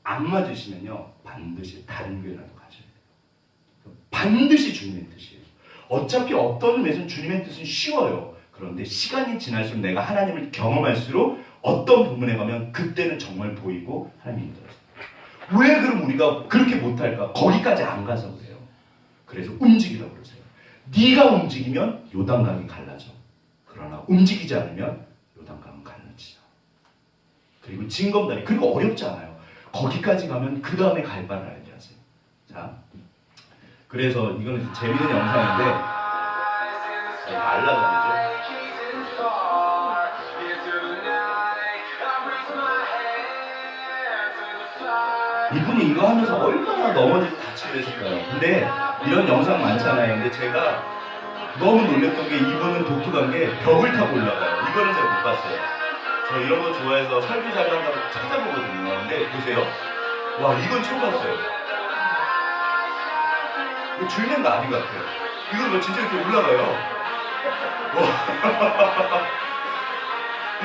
안 맞으시면요. 반드시 다른 교회라도 가셔야 돼요. 반드시 주님의 뜻이에요. 어차피 어떤 의미에서는 주님의 뜻은 쉬워요. 그런데 시간이 지날수록 내가 하나님을 경험할수록 어떤 부분에 가면 그때는 정말 보이고 하나님이 힘들어요. 왜 그럼 우리가 그렇게 못할까? 거기까지 안 가서 그래요. 그래서 움직이라고 그러세요. 네가 움직이면 요단강이 갈라져. 그러나 움직이지 않으면 요단강은 갈라지죠. 그리고 징검다리. 그리고 어렵지 않아요. 거기까지 가면 그 다음에 갈 바를 알게 하세요. 자, 그래서 이거는 재밌는 영상인데 날라다니죠. 이분이 이거 하면서 얼마나 넘어지고 다치고 했을까요? 근데 이런 영상 많잖아요. 근데 제가 너무 놀랬던 게 이분은 독특한 게 벽을 타고 올라가요. 이거는 제가 못 봤어요. 저 이런 거 좋아해서 설교 잘한다고 찾아보거든요. 근데 보세요. 와, 이건 처음 봤어요. 이거 줄면 나비 같아요. 이거 뭐 진짜 이렇게 올라가요. 와.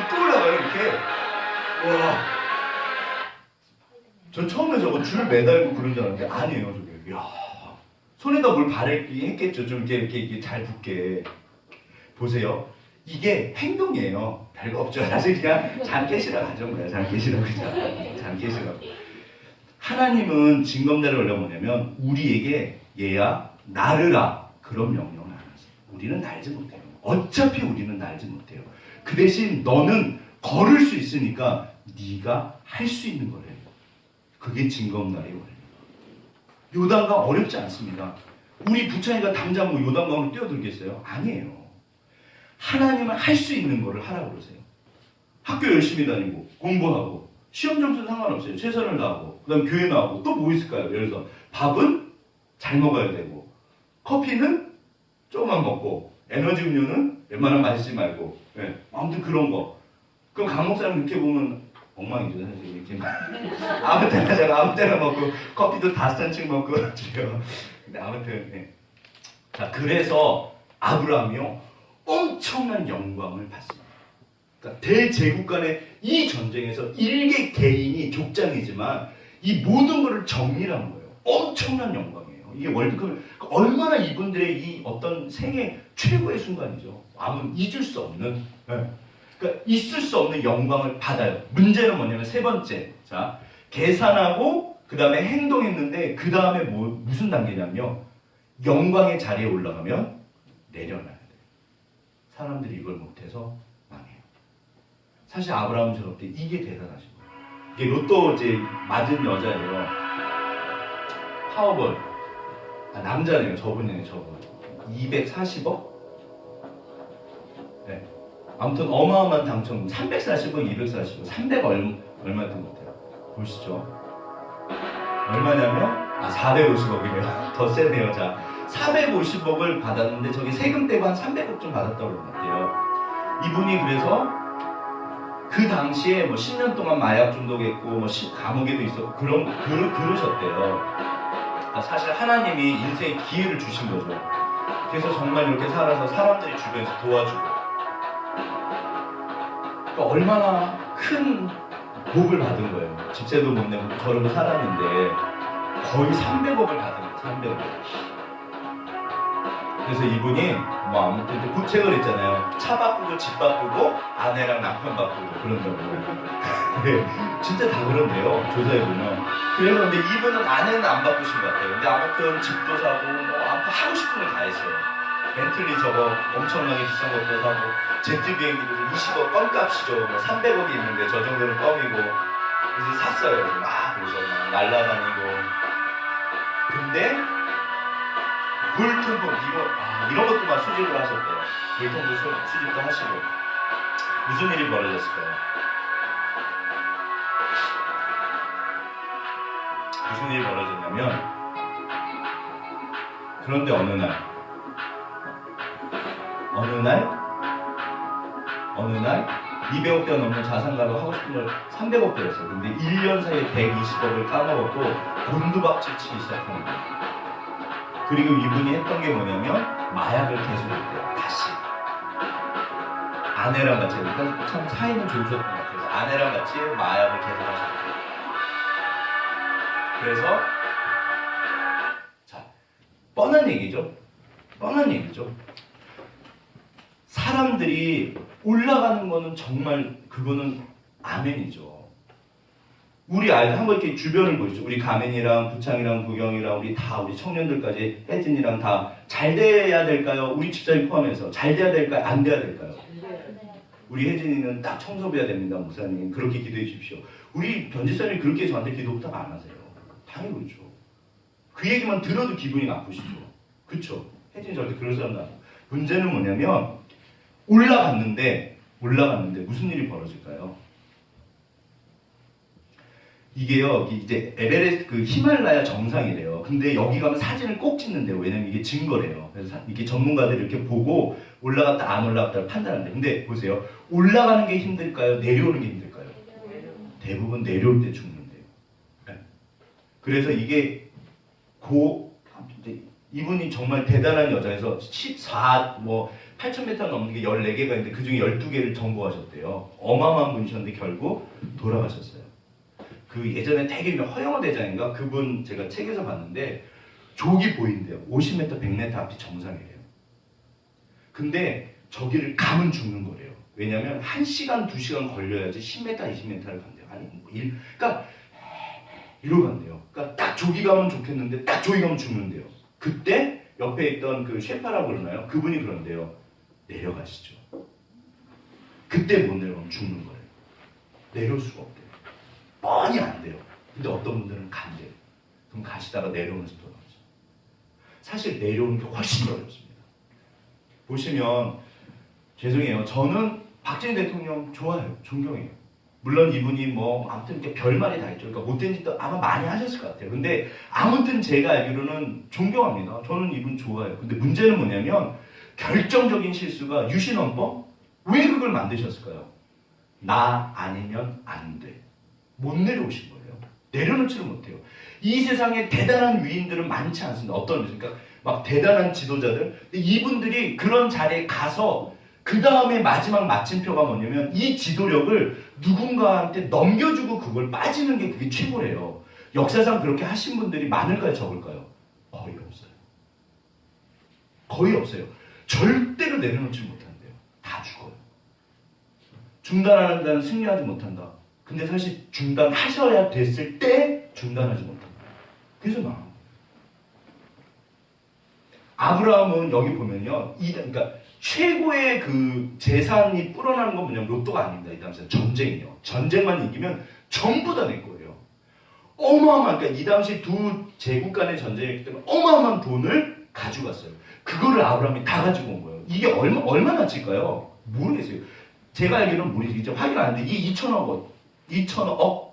또 올라가요, 이렇게. 와. 전 처음에 저거 줄 매달고 그런 줄 알았는데 아니에요, 저게. 이야. 손에다 뭘 바르긴 했겠죠. 좀 이렇게 잘 붙게. 보세요. 이게 행동이에요. 별거 없죠. 사실 그냥 잠 깨시라고 하죠. 잠 깨시라고 그죠. 잠 깨시라고. 하나님은 징검다리를 올려 뭐냐면 우리에게 얘야 나르라 그런 명령을 안 하세요. 우리는 날지 못해요. 어차피 우리는 날지 못해요. 그 대신 너는 걸을 수 있으니까 네가 할 수 있는 거래요. 그게 징검다리의 원리예요. 요단강 어렵지 않습니다. 우리 부찬이가 당장 뭐 요단강으로 뛰어들겠어요? 아니에요. 하나님은 할 수 있는 거를 하라고 그러세요. 학교 열심히 다니고 공부하고 시험 점수는 상관없어요. 최선을 다하고 그 다음 교회 나오고 또 뭐 있을까요? 예를 들어서 밥은 잘 먹어야 되고 커피는 조금만 먹고 에너지 음료는 웬만하면 마시지 말고 아무튼 그런 거. 그럼 강목사님 이렇게 보면 엉망이죠, 사실 이렇게. 아무 때나 제가 아무 때나 먹고 커피도 5잔씩 먹고 그래요. 근데 아무튼 자, 그래서 아브라함이요 엄청난 영광을 받습니다. 그러니까 대제국 간의 이 전쟁에서 일개 개인이 족장이지만 이 모든 것을 정리하는 거예요. 엄청난 영광이에요. 이게 월드컵 얼마나 이분들의 이 어떤 생애 최고의 순간이죠. 아무 잊을 수 없는. 그러니까 있을 수 없는 영광을 받아요. 문제는 뭐냐면 세 번째. 자, 계산하고 그 다음에 행동했는데 그 다음에 무슨 단계냐면요. 영광의 자리에 올라가면 내려놔야 돼요. 사람들이 이걸 못해서 망해요. 사실 아브라함 저럴 때 이게 대단하신 거예요. 이게 로또 이제 맞은 여자예요. 파워볼. 남자네요. 저분이네, 저분. 240억? 네. 아무튼 어마어마한 당첨 340억, 240억, 300 얼마였던 것 같아요. 보시죠. 얼마냐면 450억이래요. 더 세네요. 자, 450억을 받았는데 저기 세금 떼고 한 300억 좀 받았다고 그런 것 같아요. 이분이 그래서 그 당시에 뭐 10년 동안 마약 중독했고 뭐 감옥에도 있었고 그러셨대요. 사실 하나님이 인생에 기회를 주신 거죠. 그래서 정말 이렇게 살아서 사람들이 주변에서 도와주고. 그러니까 얼마나 큰 복을 받은 거예요. 집세도 못 내고 저러고 살았는데 거의 300억을 받은 거예요. 300억. 그래서 이분이 뭐 아무튼 구책을 했잖아요. 차 바꾸고 집 바꾸고 아내랑 남편 바꾸고 그런다고. 진짜 다 그런데요. 조사해보면. 그래서 근데 이분은 아내는 안 바꾸신 것 같아요. 근데 아무튼 집도 사고 뭐 아무튼 하고 싶은 걸 다 했어요. 벤틀리 저거 엄청나게 비싼 것도 사고 제트 비행기도 20억 껌값이죠. 뭐 300억이 있는데 저 정도는 껌이고 그래서 샀어요. 그래서 막 날라다니고 근데 물통도 이런 것도 막 수집을 하셨대요. 물통도 수집도 하시고 무슨 일이 벌어졌을까요? 무슨 일이 벌어졌냐면 그런데 어느 날 200억대 넘는 자산가로 하고 싶은 걸 300억대였어요. 근데 1년 사이에 120억을 까먹었고 곤두박질 치기 시작하는 거예요. 그리고 이분이 했던 게 뭐냐면 마약을 계속 했대요. 다시 아내랑 같이 그러니까 참 사이는 좋으셨던 것 같아서 아내랑 같이 마약을 계속 하셨어요. 그래서 자 뻔한 얘기죠. 사람들이 올라가는 거는 정말 그거는 아멘이죠. 우리 아이들 한번 이렇게 주변을 보시죠. 우리 가면이랑 부창이랑 부경이랑 우리 청년들까지 혜진이랑 다 잘 돼야 될까요? 우리 집사님 포함해서 잘 돼야 될까요? 안 돼야 될까요? 우리 혜진이는 딱 청소해야 됩니다. 목사님 그렇게 기도해 주십시오. 우리 변지사님이 그렇게 저한테 기도 부탁 안 하세요. 당연히 그렇죠. 그 얘기만 들어도 기분이 나쁘시죠. 그렇죠? 혜진이 절대 그럴 사람도 아니고 문제는 뭐냐면 올라갔는데 무슨 일이 벌어질까요? 이게요, 이제 에베레스트 그 히말라야 정상이래요. 근데 여기 가면 사진을 꼭 찍는데요. 왜냐면 이게 증거래요. 그래서 이렇게 전문가들이 이렇게 보고 올라갔다 안 올라갔다를 판단하는데, 근데 보세요. 올라가는 게 힘들까요? 내려오는 게 힘들까요? 대부분 내려올 때 죽는데요. 네. 그래서 이게 이분이 정말 대단한 여자에서 8,000m 넘는 게 14개가 있는데 그 중에 12개를 정복하셨대요. 어마어마한 분이셨는데 결국 돌아가셨어요. 그 예전에 되게 유명한 허영호 대장인가 그분 제가 책에서 봤는데 족이 보인대요. 50m, 100m 앞이 정상이래요. 근데 저기를 가면 죽는 거래요. 왜냐면 1시간, 2시간 걸려야지 10m, 20m를 간대요. 그러니까 이러고 간대요. 그러니까 딱 저기 가면 좋겠는데 딱 저기 가면 죽는데요. 그때 옆에 있던 그 셰파라고 그러나요? 그분이 그런데요. 내려가시죠. 그때 못 내려가면 죽는 거예요. 내려올 수가 없대요. 뻔히 안 돼요. 근데 어떤 분들은 간대요. 그럼 가시다가 내려오면서 또 나오죠. 사실 내려오는 게 훨씬 어렵습니다. 보시면 죄송해요. 저는 박정희 대통령 좋아해요. 존경해요. 물론 이분이 아무튼 이렇게 별말이 다 있죠. 그러니까 못된 짓도 아마 많이 하셨을 것 같아요. 근데 아무튼 제가 알기로는 존경합니다. 저는 이분 좋아해요. 근데 문제는 뭐냐면 결정적인 실수가 유신헌법? 왜 그걸 만드셨을까요? 나 아니면 안 돼. 못 내려오신 거예요. 내려놓지를 못해요. 이 세상에 대단한 위인들은 많지 않습니다. 어떤 그러니까 막 대단한 지도자들. 근데 이분들이 그런 자리에 가서 그 다음에 마지막 마침표가 뭐냐면 이 지도력을 누군가한테 넘겨주고 그걸 빠지는 게 그게 최고래요. 역사상 그렇게 하신 분들이 많을까요? 적을까요? 거의 없어요. 거의 없어요. 절대로 내려놓지 못한대요. 다 죽어요. 중단한다는 승리하지 못한다. 근데 사실 중단하셔야 됐을 때 중단하지 못한다. 그래서 나온 거예요. 아브라함은 여기 보면요. 그러니까 최고의 그 재산이 불어나는 건 뭐냐면 로또가 아닙니다. 이 당시에 전쟁이요. 전쟁만 이기면 전부 다 내 거예요. 어마어마한, 그러니까 이 당시 두 제국 간의 전쟁이기 때문에 어마어마한 돈을 가져갔어요. 그거를 아브라함이 다 가지고 온 거예요. 이게 얼마나 칠까요? 모르겠어요. 제가 알기로는 모르겠죠. 확인 안 했는데 이 2천억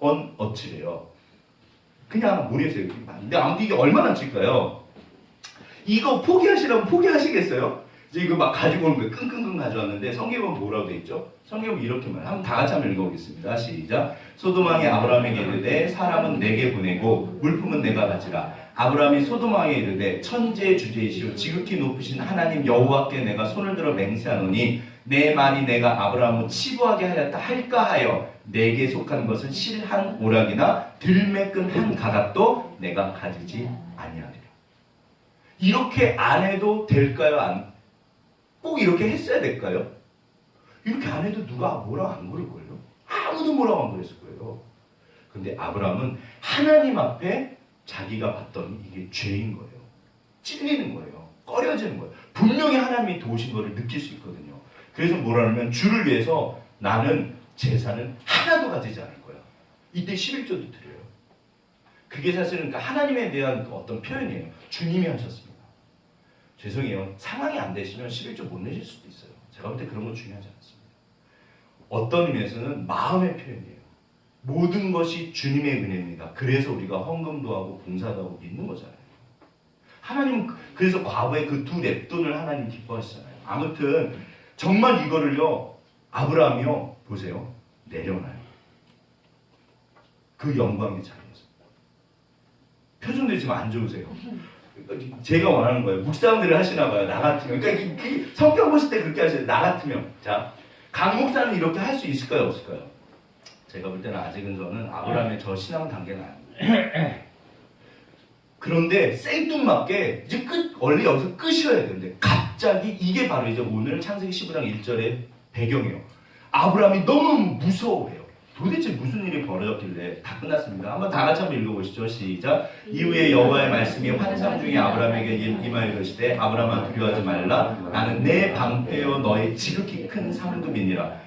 원 어치래요. 그냥 모르겠어요. 근데 아무튼 이게 얼마나 칠까요? 이거 포기하시라면 포기하시겠어요? 이제 이거 막 가지고 오는 거예요. 끙끙끙 가져왔는데 성경은 뭐라고 돼 있죠? 성경은 이렇게 말해요. 한번 다 같이 한번 읽어보겠습니다. 시작. 소돔왕이 아브라함에게 이르되 사람은 내게 보내고 물품은 내가 가지라. 아브라함이 소돔왕에 이르되 천지의 주제이시오 지극히 높으신 하나님 여호와께 내가 손을 들어 맹세하노니 내 말이 내가 아브라함을 치부하게 하였다 할까 하여 내게 속한 것은 실 한 오락이나 들매끈 한 가닥도 내가 가지지 아니하리라. 이렇게 안 해도 될까요? 꼭 이렇게 했어야 될까요? 이렇게 안 해도 누가 뭐라고 안 그럴걸요? 아무도 뭐라고 안 그랬을 거예요. 근데 아브라함은 하나님 앞에 자기가 봤던 이게 죄인 거예요. 찔리는 거예요. 꺼려지는 거예요. 분명히 하나님이 도우신 거를 느낄 수 있거든요. 그래서 뭐라면 주를 위해서 나는 재산을 하나도 가지지 않을 거야. 이때 11조도 드려요. 그게 사실은 그러니까 하나님에 대한 어떤 표현이에요. 주님이 하셨습니다. 죄송해요. 상황이 안 되시면 11조 못 내실 수도 있어요. 제가 볼 때 그런 건 중요하지 않습니다. 어떤 의미에서는 마음의 표현이에요. 모든 것이 주님의 은혜입니다. 그래서 우리가 헌금도 하고 봉사도 하고 믿는 거잖아요. 하나님 그래서 과거에 그 두 랩돈을 하나님 기뻐하시잖아요. 아무튼 정말 이거를요 아브라함이요 보세요 내려놔요. 그 영광의 자리에서 표정들이 지금 안 좋으세요. 제가 원하는 거예요. 묵상들을 하시나 봐요. 나 같으면 그러니까 그 성경 보실 때 그렇게 하셔요. 나 같으면 자 강 목사는 이렇게 할 수 있을까요 없을까요? 제가 볼 때는 아직은 저는 아브라함의 저 신앙 단계는 아닙니다. 그런데 생뚱맞게 이제 원래 여기서 끝이어야 되는데 갑자기 이게 바로 이제 오늘 창세기 15장 1절의 배경이에요. 아브라함이 너무 무서워해요. 도대체 무슨 일이 벌어졌길래 다 끝났습니다. 한번 다 같이 한번 읽어보시죠. 시작. 이후에 여호와의 말씀이 환상 중에 아브라함에게 임하여 이르시되 아브라함아 두려워하지 말라. 나는 내 방패여 너의 지극히 큰 상급이니라.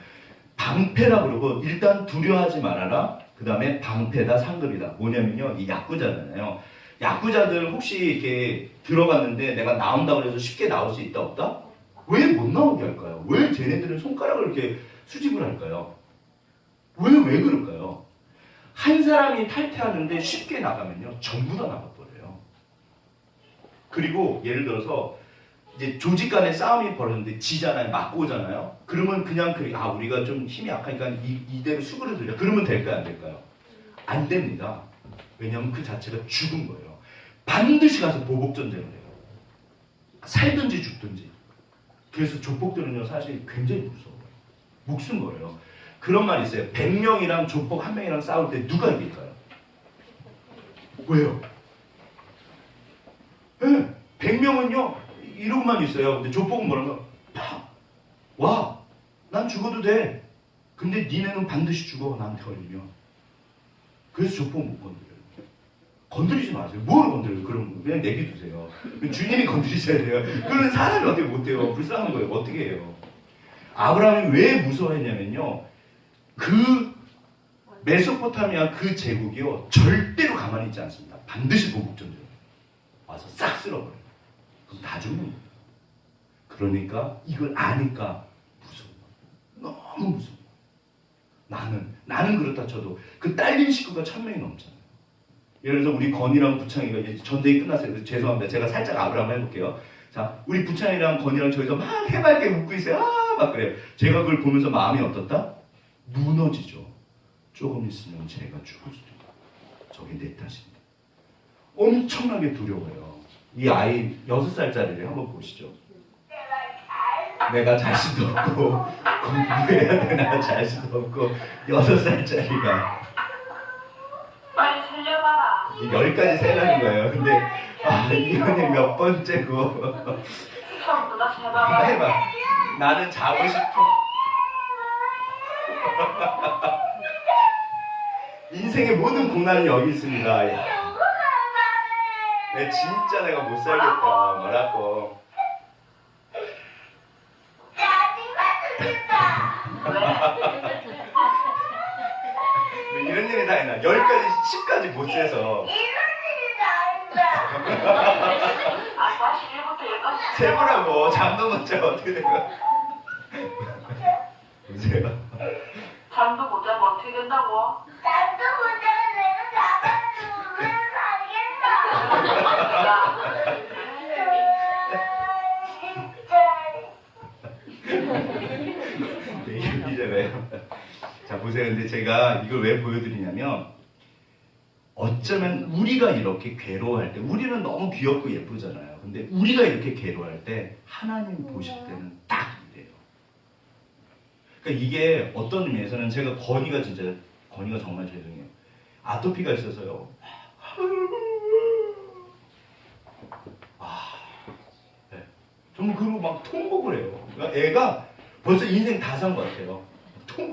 방패라 그러고 일단 두려워하지 말아라. 그 다음에 방패다 상급이다. 뭐냐면요 이 야구자잖아요. 야구자들 혹시 이렇게 들어갔는데 내가 나온다고 해서 쉽게 나올 수 있다 없다? 왜 못 나오게 할까요? 왜 쟤네들은 손가락을 이렇게 수집을 할까요? 왜 그럴까요? 한 사람이 탈퇴하는데 쉽게 나가면요 전부 다 나가버려요. 그리고 예를 들어서 이제 조직 간의 싸움이 벌어졌는데 지잖아요. 맞고 오잖아요. 그러면 그냥 우리가 좀 힘이 약하니까 이대로 수그려 들려. 그러면 될까요? 안 될까요? 안 됩니다. 왜냐하면 그 자체가 죽은 거예요. 반드시 가서 보복전쟁을 해요. 살든지 죽든지. 그래서 조폭들은요 사실 굉장히 무서워요. 목숨 걸어요. 그런 말이 있어요. 100명이랑 조폭 1명이랑 싸울 때 누가 이길까요? 왜요? 네, 100명은요 이러고만 있어요. 근데 조폭은 뭐라면 와, 난 죽어도 돼. 근데 니네는 반드시 죽어 나한테 걸리면. 그래서 조폭은 못 건드려요. 건드리지 마세요. 뭘 건드려요? 그럼 그냥 내비두세요. 주님이 건드리셔야 돼요. 그러면 사람이 어떻게 못해요? 불쌍한 거예요. 어떻게 해요? 아브라함이 왜 무서워했냐면요. 그 메소포타미아 그 제국이요 절대로 가만히 있지 않습니다. 반드시 보복전쟁 와서 싹 쓸어버려요. 그럼 다 죽는 거예요. 그러니까 이걸 아니까 무서워. 너무 무서워. 나는 그렇다 쳐도 그 딸린 식구가 1000명이 넘잖아요. 예를 들어서 우리 건이랑 부창이가 이제 전쟁이 끝났어요. 그래서 죄송합니다. 제가 살짝 아브라함 해볼게요. 자, 우리 부창이랑 건이랑 저기서 막 해맑게 웃고 있어요. 막 그래요. 제가 그걸 보면서 마음이 어떻다? 무너지죠. 조금 있으면 제가 죽을 수도 있고 저게 내 탓입니다. 엄청나게 두려워요. 이 아이 6살짜리를 한번 보시죠. 내가 자신도 없고 공부해야 되나 자신도 없고 6살짜리가 빨리 살려봐라. 10까지 세라는 거예요. 근데 이번에 몇 번째고 처음보다 세봐봐. 해봐. 나는 자고 싶어. 인생의 모든 고난이 여기 있습니다. 진짜 내가 못 살겠다. 뭐라고. 이런 일이 다 있나? 10까지, 10까지 못 세서. 아빠 11부터 10까지 세보라고. 잠도 못 자. 어떻게 된 거야? 보세요. 잠도 못 자면 어떻게 된다고? 잠도 못 자면 내가 자면 되게 웃기잖아요. 자, 보세요. 근데 제가 이걸 왜 보여드리냐면 어쩌면 우리가 이렇게 괴로워할 때 우리는 너무 귀엽고 예쁘잖아요. 근데 우리가 이렇게 괴로워할 때 하나님 보실 때는 딱 이래요. 그러니까 이게 어떤 의미에서는 제가 건이가 정말 죄송해요. 아토피가 있어서요. 네. 정말 그리고 막 통곡을 해요. 그러니까 애가 벌써 인생 다 산 것 같아요.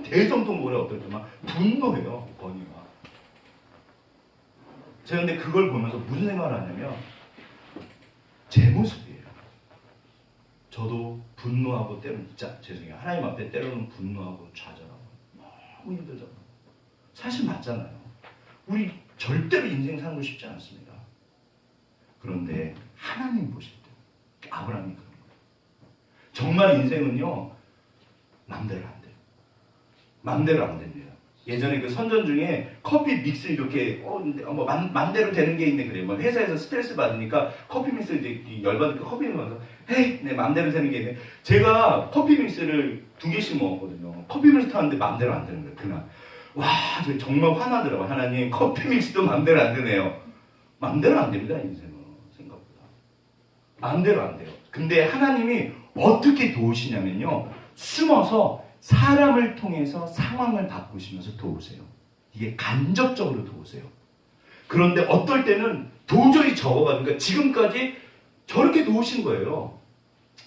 대성통곡을 해. 어떨 때 막 분노해요. 건이가. 제가 근데 그걸 보면서 무슨 생각을 하냐면 제 모습이에요. 저도 분노하고 때로는 진짜 죄송해요. 하나님 앞에 때로는 분노하고 좌절하고 너무 힘들잖아요. 사실 맞잖아요. 우리 절대로 인생 사는 거 쉽지 않습니다. 그런데 하나님 보실 때 아브라함이 그런 거예요. 정말 인생은요 맘대로 안 돼요. 맘대로 안 됩니다. 예전에 그 선전 중에 커피 믹스 이렇게 뭐 맘대로 되는 게 있네 그래요. 뭐 회사에서 스트레스 받으니까 커피 믹스 이제 열받으니까 커피 먹어서 헤이 내 맘대로 되는 게 있네. 제가 커피 믹스를 2개씩 먹었거든요. 커피 믹스 타는데 맘대로 안 되는 거예요. 그날 와 저 정말 화나더라고요. 하나님 커피 믹스도 맘대로 안 되네요. 맘대로 안 됩니다. 인생은 생각보다 맘대로 안 돼요. 근데 하나님이 어떻게 도우시냐면요 숨어서 사람을 통해서 상황을 바꾸시면서 도우세요. 이게 간접적으로 도우세요. 그런데 어떨 때는 도저히 적어가니까 지금까지 저렇게 도우신 거예요.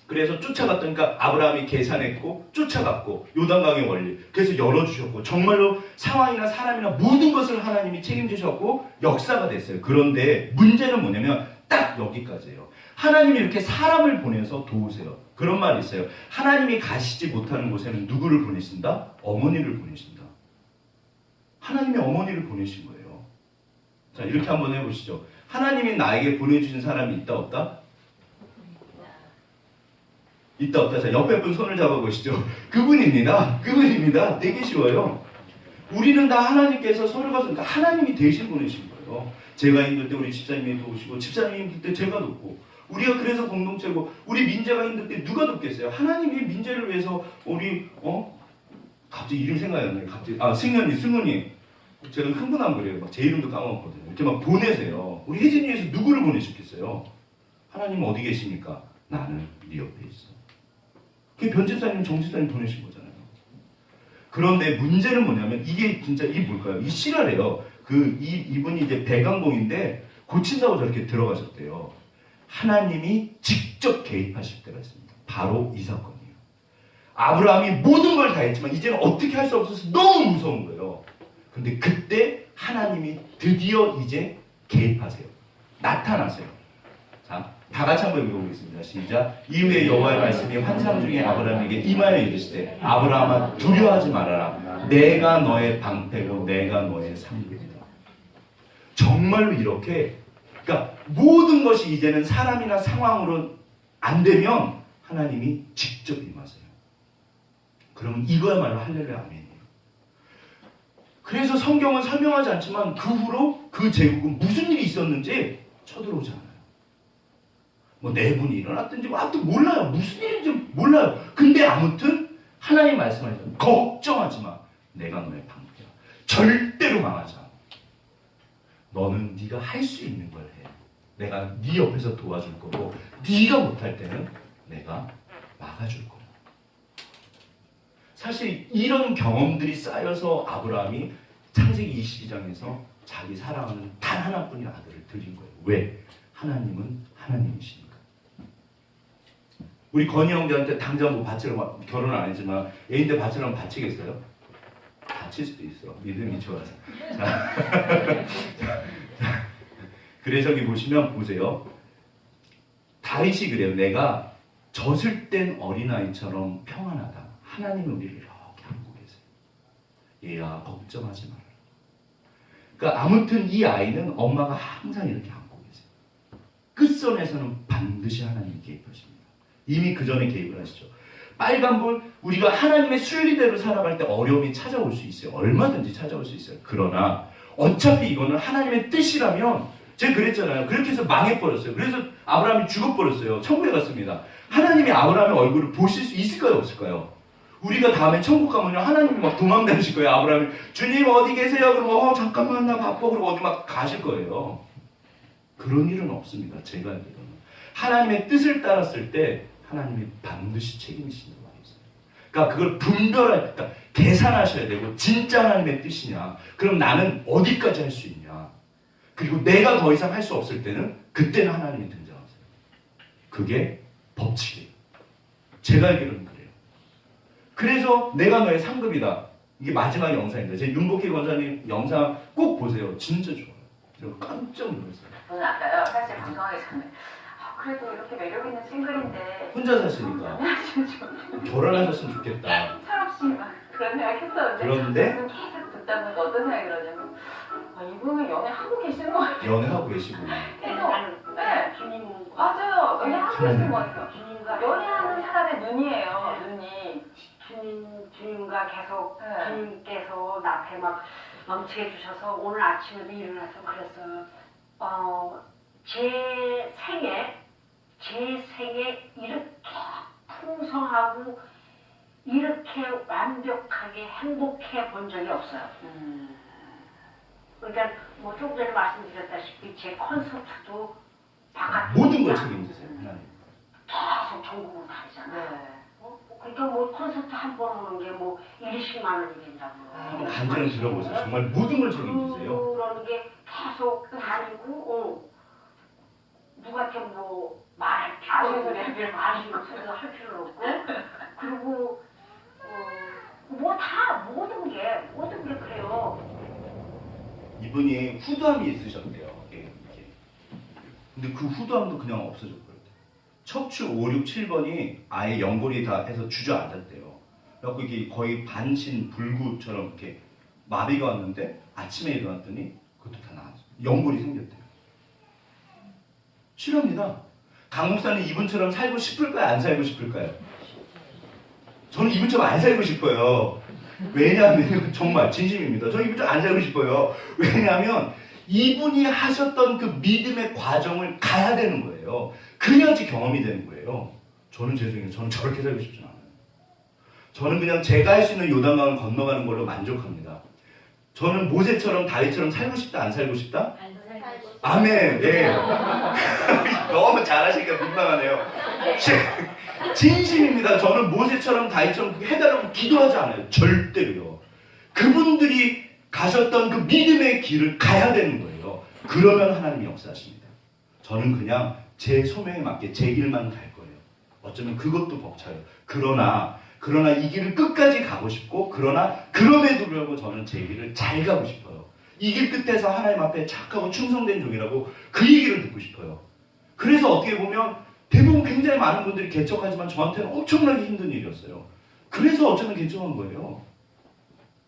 그래서 쫓아갔다니까 아브라함이 계산했고 쫓아갔고 요단강의 원리 그래서 열어주셨고 정말로 상황이나 사람이나 모든 것을 하나님이 책임지셨고 역사가 됐어요. 그런데 문제는 뭐냐면 딱 여기까지예요. 하나님이 이렇게 사람을 보내서 도우세요. 그런 말이 있어요. 하나님이 가시지 못하는 곳에는 누구를 보내신다? 어머니를 보내신다. 하나님이 어머니를 보내신 거예요. 자 이렇게 한번 해보시죠. 하나님이 나에게 보내주신 사람이 있다 없다? 있다 없다. 자 옆에 분 손을 잡아보시죠. 그분입니다. 그분입니다. 되게 쉬워요. 우리는 다 하나님께서 서로가 그러니까 하나님이 대신 보내신 거예요. 제가 힘들 때 우리 집사님이 도우시고 집사님이 힘들 때 제가 돕고 우리가 그래서 공동체고 우리 민재가 힘들 때 누가 돕겠어요? 하나님이 민재를 위해서 우리 갑자기 이름 생각이 안 나요. 갑자기 승은이 제가 흥분한 거예요. 막 제 이름도 까먹었거든요. 이렇게 막 보내세요. 우리 혜진이 위해서 누구를 보내셨겠어요? 하나님 어디 계십니까? 나는 네 옆에 있어. 그게 변집사님, 정집사님 보내신 거잖아요. 그런데 문제는 뭐냐면 이게 진짜 이게 뭘까요? 이 실화래요. 이분이 이제 배강봉인데 고친다고 저렇게 들어가셨대요. 하나님이 직접 개입하실 때가 있습니다. 바로 이 사건이에요. 아브라함이 모든 걸 다 했지만 이제는 어떻게 할 수 없어서 너무 무서운 거예요. 근데 그때 하나님이 드디어 이제 개입하세요. 나타나세요. 자, 다 같이 한번 읽어보겠습니다. 시작. 이후에 여호와의 말씀이 환상 중에 아브라함에게 임하여 이르시되 아브라함아 두려워하지 말아라. 내가 너의 방패고 내가 너의 상급이다. 정말로 이렇게 그러니까 모든 것이 이제는 사람이나 상황으로 안 되면 하나님이 직접 임하세요. 그러면 이거야말로 할렐루야 아멘이에요. 그래서 성경은 설명하지 않지만 그 후로 그 제국은 무슨 일이 있었는지 쳐들어오지 않아요. 뭐 내분이 일어났든지 또 몰라요. 무슨 일인지 몰라요. 근데 아무튼 하나님 말씀하시죠. 걱정하지 마. 내가 너의 방패야. 절대로 망하지 않아. 너는 네가 할 수 있는 걸 해. 내가 네 옆에서 도와줄 거고 네가 못할 때는 내가 막아줄 거야. 사실 이런 경험들이 쌓여서 아브라함이 창세기 22장에서 자기 사랑하는 단 하나뿐인 아들을 드린 거예요. 왜? 하나님은 하나님이시니까. 우리 건희 형제한테 당장 뭐 바치라고 결혼 안 했지만 애인데 바치라면 바치겠어요? 바칠 수도 있어. 믿음이 좋아서. 그래서 여기 보시면 보세요. 다윗이 그래요. 내가 젖을 땐 어린아이처럼 평안하다. 하나님은 우리를 이렇게 안고 계세요. 얘야 걱정하지 마라. 그러니까 아무튼 이 아이는 엄마가 항상 이렇게 안고 계세요. 끝선에서는 반드시 하나님이 개입하십니다. 이미 그 전에 개입을 하시죠. 빨간불 우리가 하나님의 순리대로 살아갈 때 어려움이 찾아올 수 있어요. 얼마든지 찾아올 수 있어요. 그러나 어차피 이거는 하나님의 뜻이라면 제가 그랬잖아요. 그렇게 해서 망해버렸어요. 그래서 아브라함이 죽어버렸어요. 천국에 갔습니다. 하나님이 아브라함의 얼굴을 보실 수 있을까요? 없을까요? 우리가 다음에 천국 가면요 하나님이 막 도망다니실 거예요. 아브라함이 주님 어디 계세요? 그러면 잠깐만 나 바빠 그러고 어디 막 가실 거예요. 그런 일은 없습니다. 제가 알기로는 하나님의 뜻을 따랐을 때 하나님이 반드시 책임지신다고 하고 있어요. 그러니까 그걸 분별할 그러니까 계산하셔야 되고 진짜 하나님의 뜻이냐 그럼 나는 어디까지 할 수 있냐 그리고 내가 더 이상 할 수 없을 때는 그때는 하나님이 등장하세요. 그게 법칙이에요. 제가 알기로는 그래요. 그래서 내가 너의 상급이다. 이게 마지막 영상입니다. 제 윤복희 권사님 영상 꼭 보세요. 진짜 좋아요. 제가 깜짝 놀랐어요. 저는 아까요 사실 방송하기 전에 그래도 이렇게 매력 있는 싱글인데 혼자 사시니까 결혼하셨으면 좋겠다. 철없이 막 그런 생각 했었는데 그런데 지금 계속 듣다 보니까 어떤 생각이 들었냐면 이분은 연애하고 계시는 거 같아요. 연애하고 계시고 계속 네 주님 맞아요. 연애하고 계시는 거 같아요. 주님과 연애하는 사람의 눈이에요. 눈이 주님과 계속 네. 주님께서 나한테 막 넘치게 해주셔서 오늘 아침에도 일어나서 그랬어요. 제 생에 이렇게 풍성하고 이렇게 완벽하게 행복해 본 적이 없어요. 그러니까 뭐 조금 전에 말씀드렸다시피 제 콘서트도 바깥 모든 걸 책임지세요 하나님. 계속 전국으로 다니잖아요. 그러니까 뭐 콘서트 한 번 오는 게 뭐 20만 원이 된다고요. 한번 간증을 들어보세요. 정말 모든 걸 책임지세요. 그러는 게 계속 다니고 누구한테 뭐 말할 필요도 없고 아쉬운 소리도 할 필요는 없고 그리고 뭐 다 모든 게 그래요. 이분이 후두함이 있으셨대요. 이게. 근데 그 후두함도 그냥 없어졌거든요. 척추 5, 6, 7번이 아예 연골이 다 해서 주저앉았대요. 그래갖고 이게 거의 반신불구처럼 이렇게 마비가 왔는데 아침에 일어났더니 그것도 다 나았어요. 연골이 생겼대요. 실합니다. 강 목사는 이분처럼 살고 싶을까요? 안 살고 싶을까요? 저는 이분처럼 안 살고 싶어요. 왜냐하면 정말 진심입니다. 저는 이분처럼 안 살고 싶어요. 왜냐하면 이분이 하셨던 그 믿음의 과정을 가야 되는 거예요. 그래야지 경험이 되는 거예요. 저는 죄송해요. 저는 저렇게 살고 싶지 않아요. 저는 그냥 제가 할 수 있는 요단강을 건너가는 걸로 만족합니다. 저는 모세처럼 다윗처럼 살고 싶다, 안 살고 싶다? 아멘. 네. 너무 잘하시니까 민망하네요. 진심입니다. 저는 모세처럼 다윗처럼 해달라고 기도하지 않아요. 절대로요. 그분들이 가셨던 그 믿음의 길을 가야 되는 거예요. 그러면 하나님이 역사하십니다. 저는 그냥 제 소명에 맞게 제 길만 갈 거예요. 어쩌면 그것도 벅차요. 그러나 이 길을 끝까지 가고 싶고 그럼에도 불구하고 저는 제 길을 잘 가고 싶어요. 이 길 끝에서 하나님 앞에 착하고 충성된 종이라고 그 얘기를 듣고 싶어요. 그래서 어떻게 보면 대부분 굉장히 많은 분들이 개척하지만 저한테는 엄청나게 힘든 일이었어요. 그래서 어쩌면 개척한 거예요.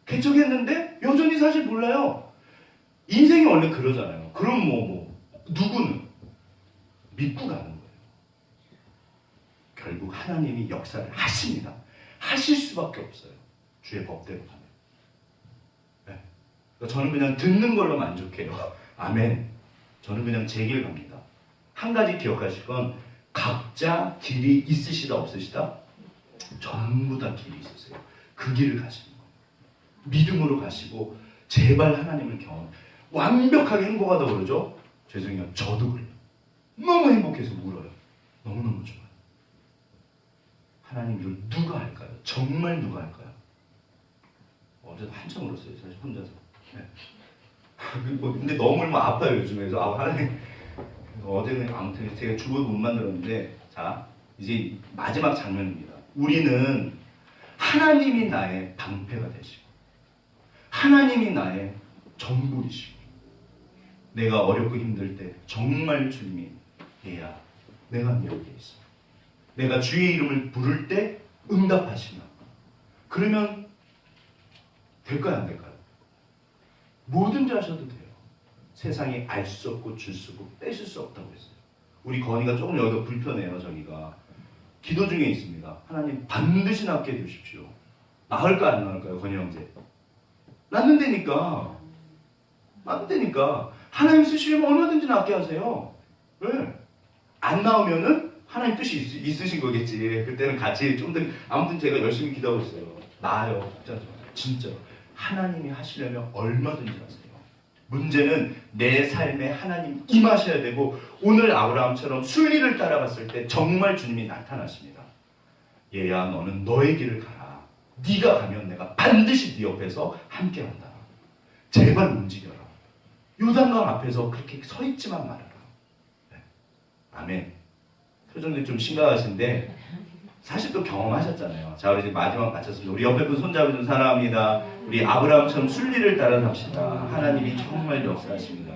개척했는데 여전히 사실 몰라요. 인생이 원래 그러잖아요. 그럼 누구는 믿고 가는 거예요. 결국 하나님이 역사를 하십니다. 하실 수밖에 없어요. 주의 법대로 가면. 네. 그러니까 저는 그냥 듣는 걸로 만족해요. 아멘. 저는 그냥 제 길 갑니다. 한 가지 기억하실 건 각자 길이 있으시다 없으시다? 전부 다 길이 있으세요. 그 길을 가시는 거예요. 믿음으로 가시고 제발 하나님을 경험. 완벽하게 행복하다고 그러죠? 죄송해요. 저도 그래요. 너무 행복해서 울어요. 너무너무 좋아요. 하나님 이걸 누가 할까요? 정말 누가 할까요? 어제도 한참 울었어요. 사실 혼자서. 네. 근데 너무 아파요 요즘에서. 하나님. 어제는 아무튼 제가 죽어도 못 만들었는데 자 이제 마지막 장면입니다. 우리는 하나님이 나의 방패가 되시고 하나님이 나의 전부이시고 내가 어렵고 힘들 때 정말 주님이 얘야 내가 네 옆에 있어. 내가 주의 이름을 부를 때 응답하시나. 그러면 될까요 안 될까요? 뭐든지 하셔도 돼요. 세상이 알 수 없고 줄 수 없고 뺏을 수 없다고 했어요. 우리 건이가 조금 여기가 불편해요. 저기가 기도 중에 있습니다. 하나님 반드시 낫게 해주십시오. 나을까 안 나을까요? 건이 형제 낫는다니까. 하나님 쓰시려면 얼마든지 낫게 하세요. 왜? 안 나오면은 하나님 뜻이 있으신 거겠지. 그때는 같이 좀 더 아무튼 제가 열심히 기도하고 있어요. 나아요. 진짜 하나님이 하시려면 얼마든지 하세요. 문제는 내 삶에 하나님 임하셔야 되고 오늘 아브라함처럼 순리를 따라갔을 때 정말 주님이 나타나십니다. 얘야 너는 너의 길을 가라. 네가 가면 내가 반드시 네 옆에서 함께한다. 제발 움직여라. 요단강 앞에서 그렇게 서 있지만 말아라. 네. 아멘. 표정이 좀 심각하신데 사실 또 경험하셨잖아요. 자, 우리 이제 마지막 마쳤습니다. 우리 옆에 분 손잡으면 사랑합니다. 우리 아브라함처럼 순리를 따라 삽시다. 하나님이 정말 역사하십니다.